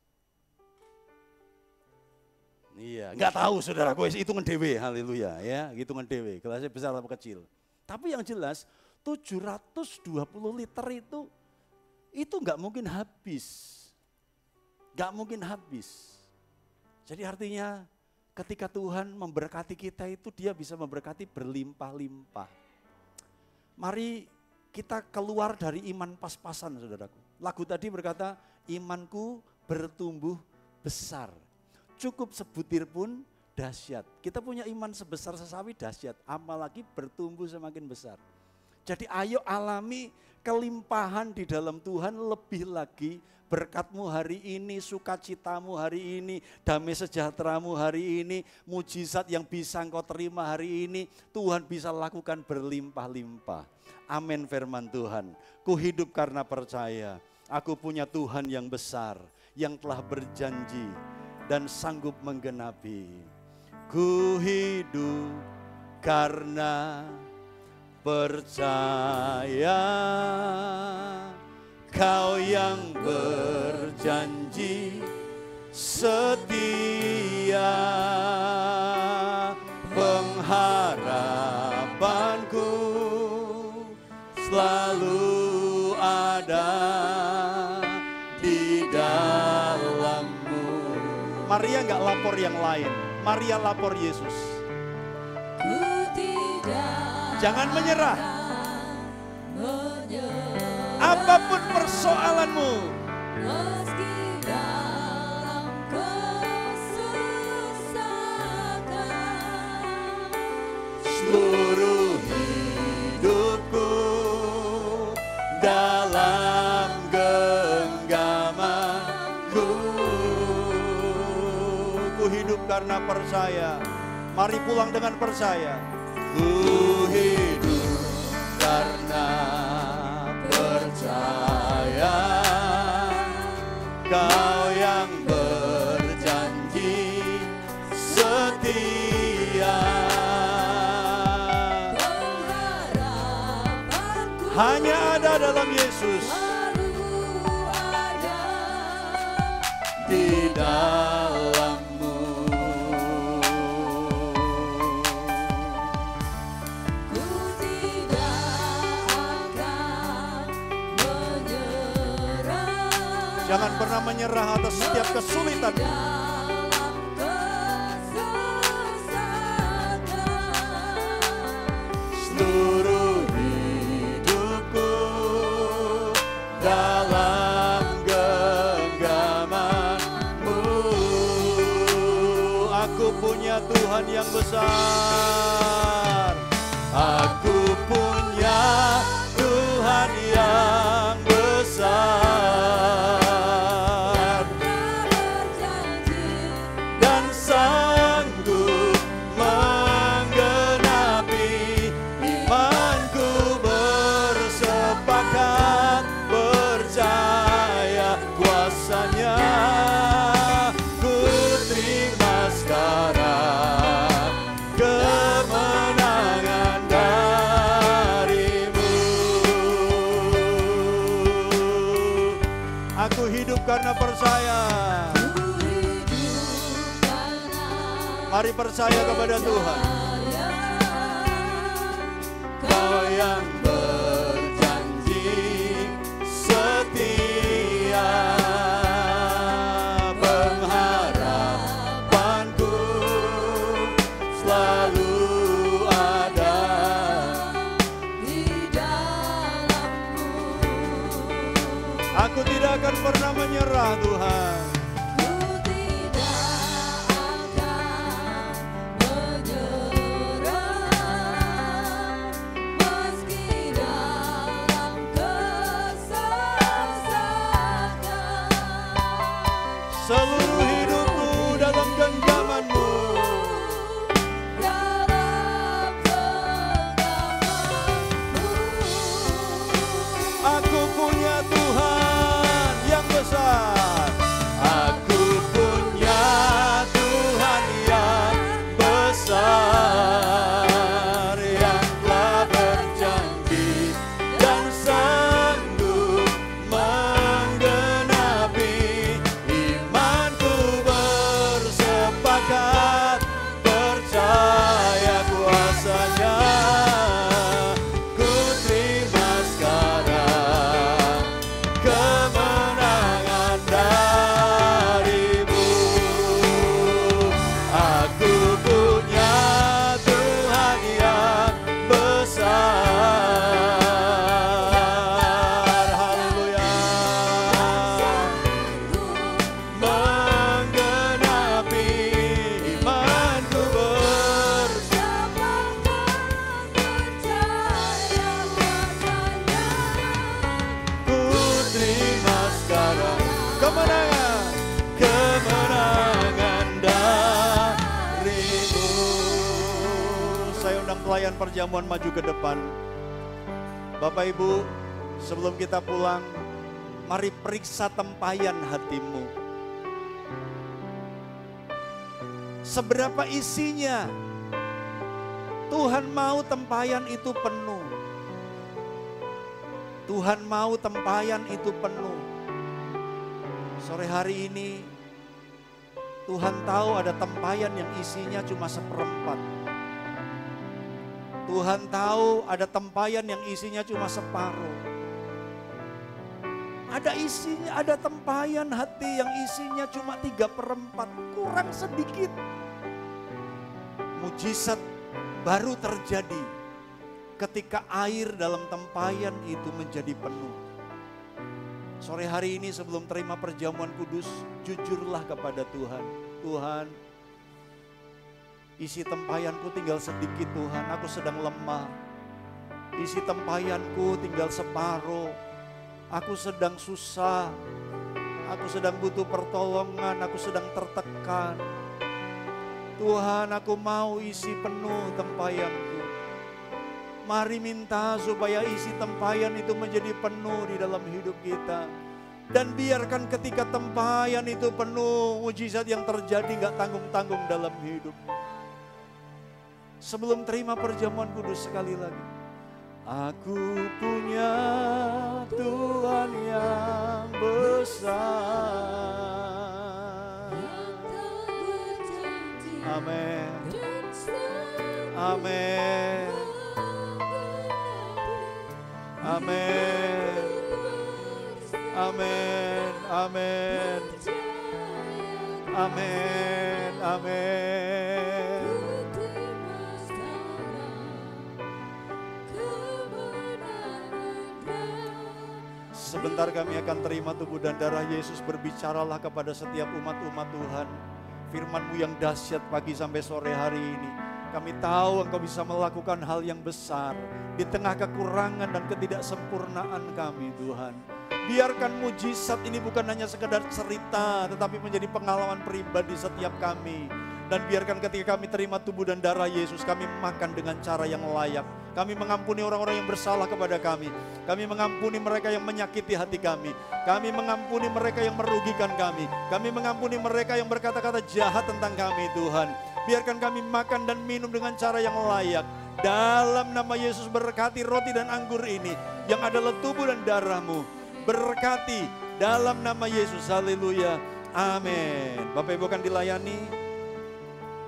Iya, nggak tahu saudaraku, hitungan dewe, haleluya ya, hitungan dewe, gelasnya besar atau kecil. Tapi yang jelas 720 liter itu nggak mungkin habis. Nggak mungkin habis. Jadi artinya ketika Tuhan memberkati kita itu Dia bisa memberkati berlimpah-limpah. Mari kita keluar dari iman pas-pasan, saudaraku. Lagu tadi berkata, imanku bertumbuh besar. Cukup sebutir pun dahsyat. Kita punya iman sebesar sesawi dahsyat, apalagi bertumbuh semakin besar. Jadi ayo alami kelimpahan di dalam Tuhan lebih lagi. Berkat-Mu hari ini, sukacitamu hari ini, damai sejahtera-Mu hari ini, mujizat yang bisa Engkau terima hari ini, Tuhan bisa lakukan berlimpah-limpah. Amin firman Tuhan. Ku hidup karena percaya, aku punya Tuhan yang besar, yang telah berjanji dan sanggup menggenapi. Ku hidup karena percaya, Kau yang berjanji setia, pengharapanku selalu ada di dalam-Mu. Maria enggak lapor yang lain, Maria lapor Yesus. Jangan menyerah. Apapun persoalanmu, meski dalam kesusahan, seluruh hidupku dalam genggamanku, ku hidup karena percaya. Mari pulang dengan percaya. Ku hidup karena percaya, Kau yang berjanji setia, pengharapanku hanya ada dalam Yesus, selalu ada di dalam-Mu. Jangan pernah menyerah atas setiap kesulitan. Seluruh hidupku dalam genggaman-Mu. Aku punya Tuhan yang besar. Aku punya Tuhan yang besar dan sanggup menggenapi imanku. Bersepakat percaya kuasa-Nya. Ku terima sekarang kemenangan dari-Mu. Aku hidup karena percaya. Mari percaya kepada Tuhan. Kau yang berjanji setia, pengharapanku selalu ada di dalam-Mu. Aku tidak akan pernah menyerah, Tuhan. Seluruh hidupku dalam genggaman-Mu. Aku punya Tuhan yang besar. Aku punya Tuhan yang besar, yang telah berjanji dan sanggup menggenapi imanku. Bersepakat percaya kuasa-Nya. Ku terima sekarang kemenangan dari-Mu. Aku punya Tuhan yang besar. Haleluya. Menggenapi imanku. Ku terima sekarang kemenangan, kemenangan dari-Mu. Saya undang pelayan perjamuan maju ke depan. Bapak Ibu, sebelum kita pulang, mari periksa tempayan hatimu. Seberapa isinya? Tuhan mau tempayan itu penuh. Tuhan mau tempayan itu penuh. Sore hari ini, Tuhan tahu ada tempayan yang isinya cuma seperempat. Tuhan tahu ada tempayan yang isinya cuma separuh. Ada isinya, ada tempayan hati yang isinya cuma 3/4, kurang sedikit. Mujizat baru terjadi ketika air dalam tempayan itu menjadi penuh. Sore hari ini sebelum terima perjamuan kudus, jujurlah kepada Tuhan. Tuhan, isi tempayanku tinggal sedikit Tuhan, aku sedang lemah. Isi tempayanku tinggal separuh, aku sedang susah, aku sedang butuh pertolongan, aku sedang tertekan. Tuhan, aku mau isi penuh tempayanku. Mari minta supaya isi tempayan itu menjadi penuh di dalam hidup kita. Dan biarkan ketika tempayan itu penuh, mujizat yang terjadi gak tanggung-tanggung dalam hidup. Sebelum terima perjamuan kudus sekali lagi. Aku punya Tuhan yang besar. Amin. Amin. Amin. Amin, amin, amin, amin. Sebentar kami akan terima tubuh dan darah Yesus. Berbicaralah kepada setiap umat-umat Tuhan. Firman-Mu yang dahsyat pagi sampai sore hari ini. Kami tahu Engkau bisa melakukan hal yang besar di tengah kekurangan dan ketidaksempurnaan kami, Tuhan. Biarkan mujizat ini bukan hanya sekedar cerita, tetapi menjadi pengalaman pribadi setiap kami. Dan biarkan ketika kami terima tubuh dan darah Yesus, kami makan dengan cara yang layak. Kami mengampuni orang-orang yang bersalah kepada kami. Kami mengampuni mereka yang menyakiti hati kami. Kami mengampuni mereka yang merugikan kami. Kami mengampuni mereka yang berkata-kata jahat tentang kami, Tuhan. Biarkan kami makan dan minum dengan cara yang layak. Dalam nama Yesus, berkati roti dan anggur ini yang adalah tubuh dan darah-Mu. Berkati dalam nama Yesus. Haleluya. Amin. Bapak Ibu akan dilayani.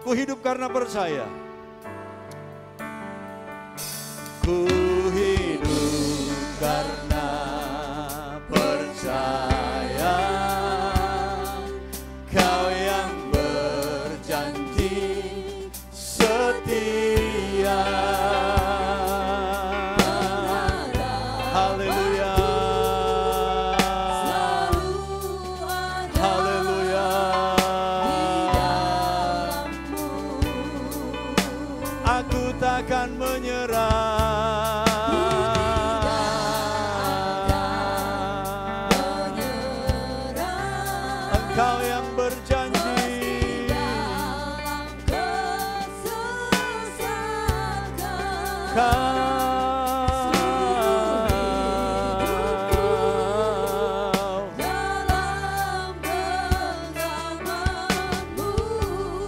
Ku hidup karena percaya. Ku hidup karena percaya. Kau yang berjanji setia. Haleluya. Haleluya. Aku takkan menyerah. Engkau yang berjanji.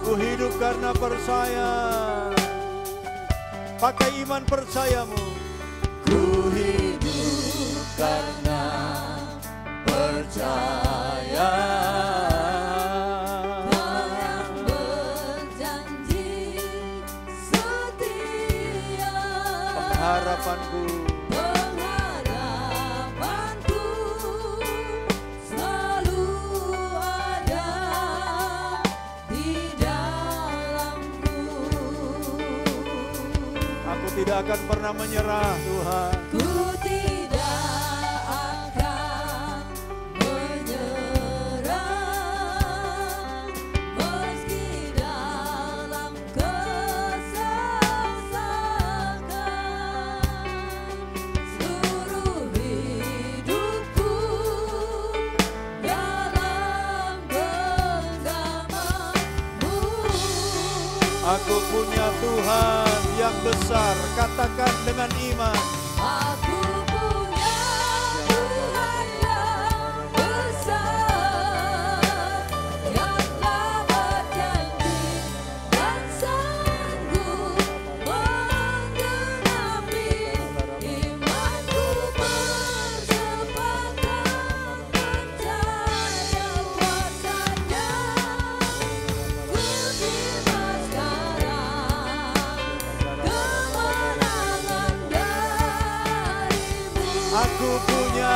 Ku hidup karena percaya. Pakai iman percayamu. Ku hidup karena percaya. Kau yang berjanji setia. Pengharapanku. Pengharapanku selalu ada di dalam-Mu. Aku tidak akan pernah menyerah, Tuhan. Ku tidak akan menyerah meski dalam kesesakan. Seluruh hidupku dalam genggaman-Mu. Aku punya Tuhan yang besar. Katakan dengan iman. Aku punya Tuhan yang besar, yang telah berjanji dan sanggup menggenapi imanku. Bersepakat percaya kuasa-Nya. Ku terima sekarang kemenangan dari-Mu. Aku punya.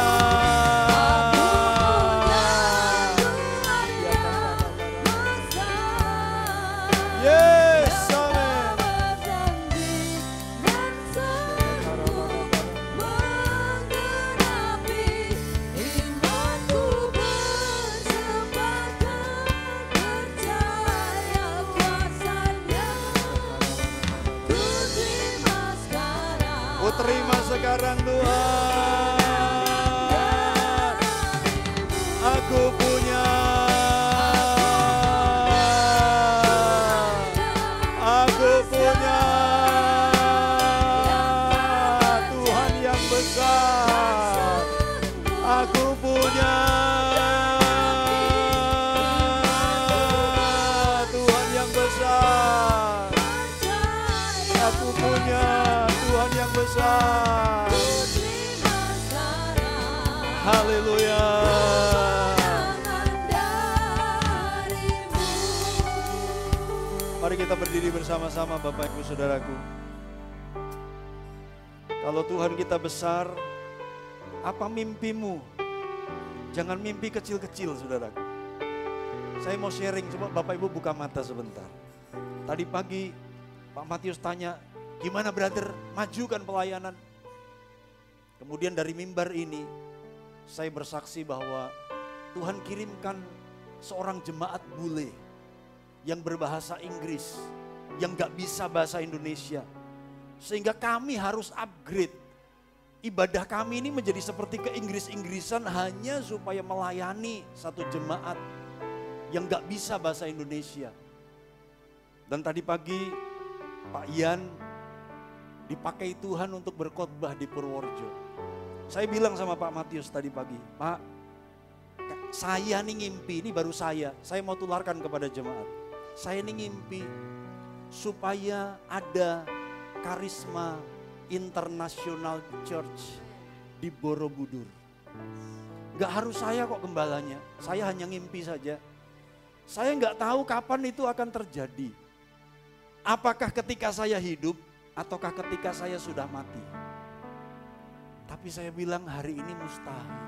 Tuhan yang besar, Yes, yang amin. berjanji dan sanggup menggenapi imanku. Bersepakat percaya kuasa-Nya. Ku terima sekarang. Ku terima sekarang, Tuhan. Aku punya. Aku punya Tuhan yang besar. Aku punya Tuhan yang besar. Aku punya Tuhan yang besar. Haleluya. Mari kita berdiri bersama-sama Bapak Ibu Saudaraku. Kalau Tuhan kita besar, apa mimpimu? Jangan mimpi kecil-kecil, saudaraku. Saya mau sharing, coba Bapak Ibu buka mata sebentar. Tadi pagi Pak Matius tanya, gimana brother, majukan pelayanan? Kemudian dari mimbar ini, saya bersaksi bahwa Tuhan kirimkan seorang jemaat bule yang berbahasa Inggris, yang gak bisa bahasa Indonesia. Sehingga kami harus upgrade. Ibadah kami ini menjadi seperti ke-Inggris-Inggrisan hanya supaya melayani satu jemaat yang gak bisa bahasa Indonesia. Dan tadi pagi Pak Ian dipakai Tuhan untuk berkhotbah di Purworejo. Saya bilang sama Pak Matius tadi pagi, Pak, saya nih ngimpi, ini baru saya mau tularkan kepada jemaat. Saya nih ngimpi supaya ada karisma International Church di Borobudur. Gak harus saya kok gembalanya, saya hanya ngimpi saja. Saya gak tahu kapan itu akan terjadi. Apakah ketika saya hidup ataukah ketika saya sudah mati. Tapi saya bilang hari ini mustahil.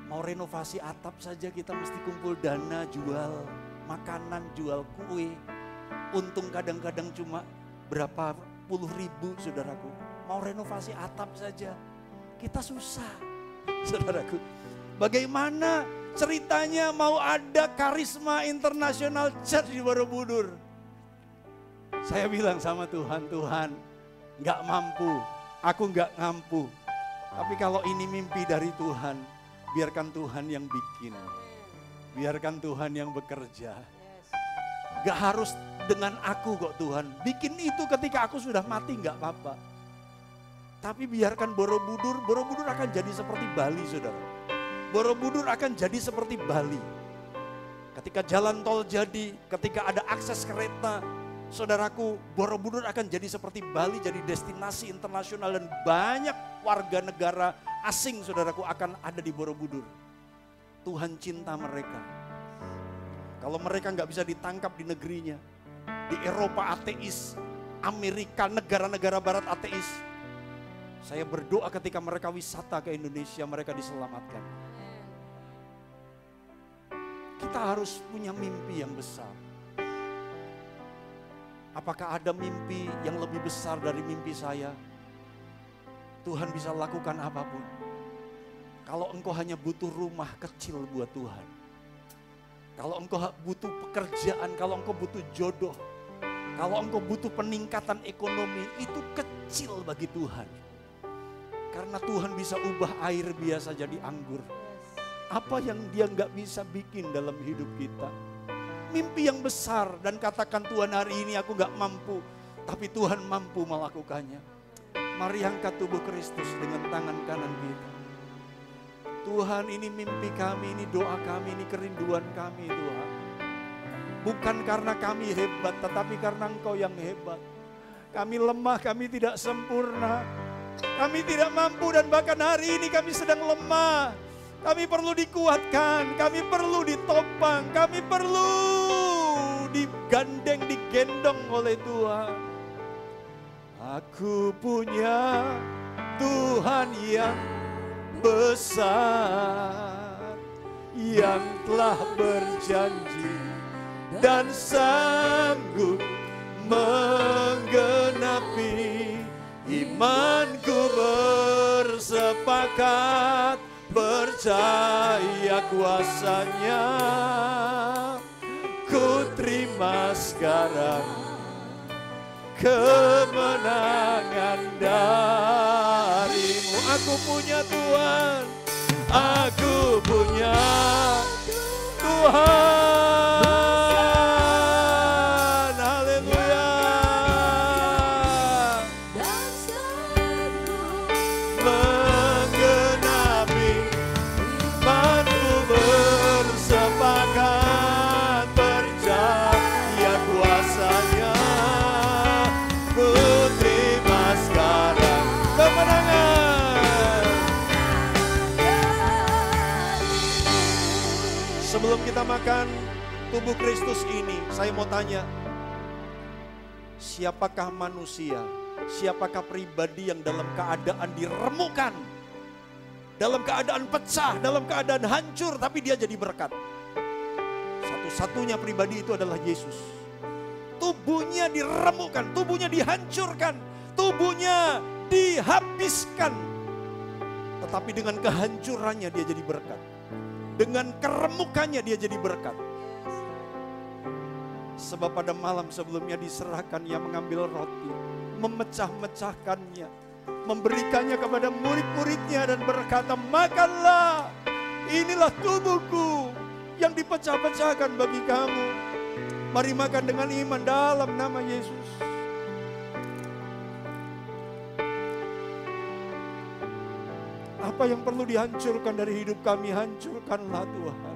Mau renovasi atap saja kita mesti kumpul dana, jual makanan, jual kue. Untung kadang-kadang cuma berapa puluh ribu, saudaraku. Mau renovasi atap saja kita susah, saudaraku. Bagaimana ceritanya mau ada karisma International Church di Borobudur? Saya bilang sama Tuhan, Tuhan gak mampu, aku gak mampu. Tapi kalau ini mimpi dari Tuhan, biarkan Tuhan yang bikin. Biarkan Tuhan yang bekerja. Gak harus dengan aku kok Tuhan. Bikin itu ketika aku sudah mati gak apa-apa. Tapi biarkan Borobudur akan jadi seperti Bali, saudara. Borobudur akan jadi seperti Bali. Ketika jalan tol jadi, ketika ada akses kereta, saudaraku, Borobudur akan jadi seperti Bali, jadi destinasi internasional dan banyak warga negara asing, saudaraku, akan ada di Borobudur. Tuhan cinta mereka. Kalau mereka nggak bisa ditangkap di negerinya, di Eropa ateis, Amerika, negara-negara barat ateis, saya berdoa ketika mereka wisata ke Indonesia, mereka diselamatkan. Kita harus punya mimpi yang besar. Apakah ada mimpi yang lebih besar dari mimpi saya? Tuhan bisa lakukan apapun. Kalau engkau hanya butuh rumah kecil buat Tuhan. Kalau engkau butuh pekerjaan, kalau engkau butuh jodoh, kalau engkau butuh peningkatan ekonomi, itu kecil bagi Tuhan. Karena Tuhan bisa ubah air biasa jadi anggur. Apa yang dia nggak bisa bikin dalam hidup kita? Mimpi yang besar dan katakan Tuhan hari ini aku nggak mampu, tapi Tuhan mampu melakukannya. Mari angkat tubuh Kristus dengan tangan kanan kita. Tuhan, ini mimpi kami, ini doa kami, ini kerinduan kami Tuhan. Bukan karena kami hebat, tetapi karena Engkau yang hebat. Kami lemah, kami tidak sempurna. Kami tidak mampu dan bahkan hari ini kami sedang lemah. Kami perlu dikuatkan, kami perlu ditopang, kami perlu digandeng, digendong oleh Tuhan. Aku punya Tuhan yang besar, yang telah berjanji dan sanggup menggenapi. Imanku bersepakat, percaya kuasanya. Ku terima sekarang kemenangan darimu. Aku punya Tuhan, aku punya Tuhan. Haleluya. Menggenapi, imanku bersepakat, percaya kuasanya. Ku terima sekarang kemenangan. Sebelum kita makan tubuh Kristus ini, saya mau tanya, siapakah manusia, siapakah pribadi yang dalam keadaan diremukkan dalam keadaan pecah, dalam keadaan hancur, tapi dia jadi berkat. Satu-satunya pribadi itu adalah Yesus. Tubuhnya diremukkan, tubuhnya dihancurkan, tubuhnya dihabiskan. Tetapi dengan kehancurannya dia jadi berkat. Dengan keremukannya dia jadi berkat. Sebab pada malam sebelumnya diserahkan, ia mengambil roti, memecah-mecahkannya, memberikannya kepada murid-muridnya dan berkata, makanlah, inilah tubuhku yang dipecah-pecahkan bagi kamu. Mari makan dengan iman dalam nama Yesus. Apa yang perlu dihancurkan dari hidup kami, hancurkanlah Tuhan.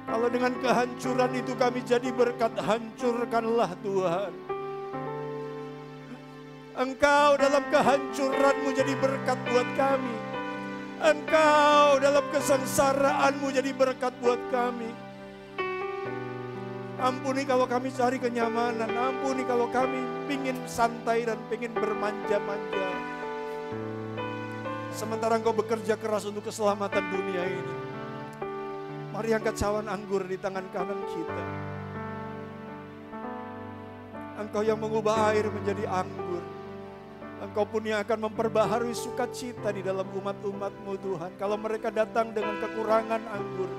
Kalau dengan kehancuran itu kami jadi berkat, hancurkanlah Tuhan. Engkau dalam kehancuranmu jadi berkat buat kami. Engkau dalam kesengsaraanmu jadi berkat buat kami. Ampuni kalau kami cari kenyamanan. Ampuni kalau kami ingin santai dan ingin bermanja-manja. Sementara Engkau bekerja keras untuk keselamatan dunia ini. Mari angkat cawan anggur di tangan kanan kita. Engkau yang mengubah air menjadi anggur. Engkau pun yang akan memperbaharui sukacita di dalam umat-umat-Mu Tuhan. Kalau mereka datang dengan kekurangan anggur,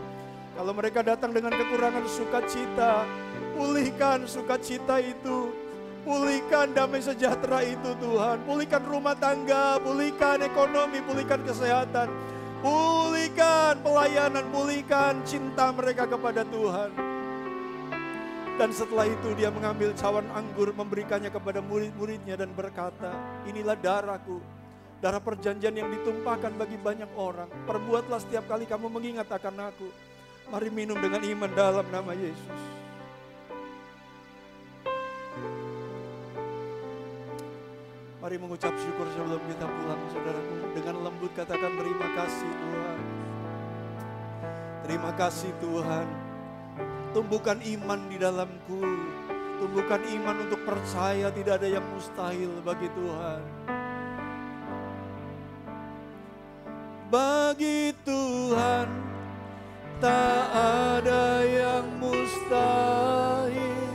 kalau mereka datang dengan kekurangan sukacita, pulihkan sukacita itu. Pulihkan damai sejahtera itu Tuhan. Pulihkan rumah tangga, pulihkan ekonomi, pulihkan kesehatan. Pulihkan pelayanan, pulihkan cinta mereka kepada Tuhan. Dan setelah itu dia mengambil cawan anggur, memberikannya kepada murid-muridnya dan berkata, inilah darahku, darah perjanjian yang ditumpahkan bagi banyak orang. Perbuatlah setiap kali kamu mengingat akan aku. Mari minum dengan iman dalam nama Yesus. Mari mengucap syukur sebelum kita pulang, saudaraku. Dengan lembut katakan terima kasih Tuhan. Terima kasih Tuhan. Tumbuhkan iman di dalamku. Tumbuhkan iman untuk percaya tidak ada yang mustahil bagi Tuhan. Bagi Tuhan tak ada yang mustahil.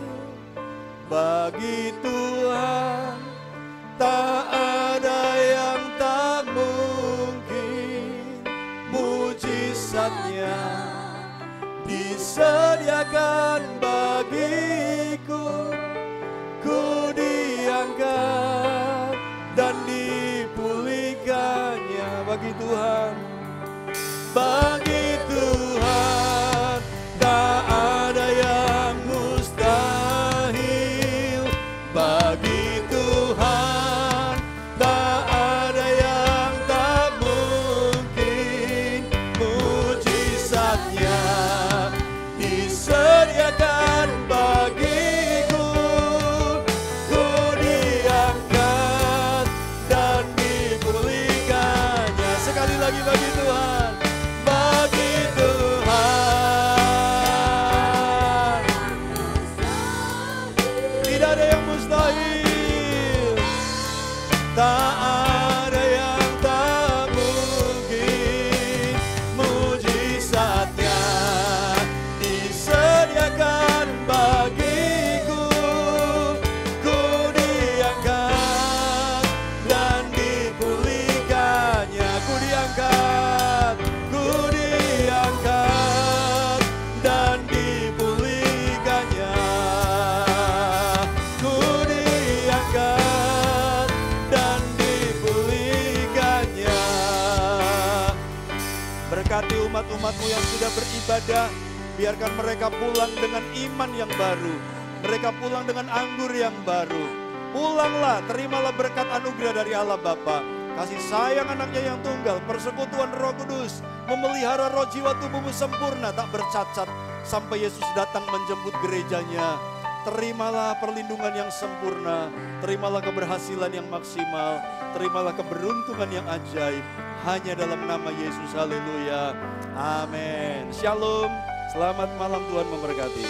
Bagi Tuhan tak ada yang tak mungkin. Mujizatnya disediakan bagiku. Ku diangkat dan dipulihkannya. Bagi Tuhan, bagi Tuhan tak ada yang mustahil. Bagi Tuhan tak ada yang tak mungkin. Mujizatnya disediakan bagiku. Ku diangkat dan dipulihkannya. Sekali lagi bagi Tuhan. Bagi Tuhan tidak ada yang mustahil. Tak ada yang tak mungkin. Mujizatnya disediakan bagiku. Ku diangkat dan dipulihkannya. Ku diangkat dan dipulihkannya. Ku diangkat dan dipulihkannya. Berkati umat-umat-Mu yang sudah beribadah, biarkan mereka pulang dengan iman yang baru. Mereka pulang dengan anggur yang baru. Pulanglah, terimalah berkat anugerah dari Allah Bapa, kasih sayang anaknya yang tunggal, persekutuan Roh Kudus, memelihara roh jiwa tubuhmu sempurna, tak bercacat, sampai Yesus datang menjemput gerejanya. Terimalah perlindungan yang sempurna, terimalah keberhasilan yang maksimal, terimalah keberuntungan yang ajaib, hanya dalam nama Yesus. Haleluya, amin. Shalom, selamat malam, Tuhan memberkati.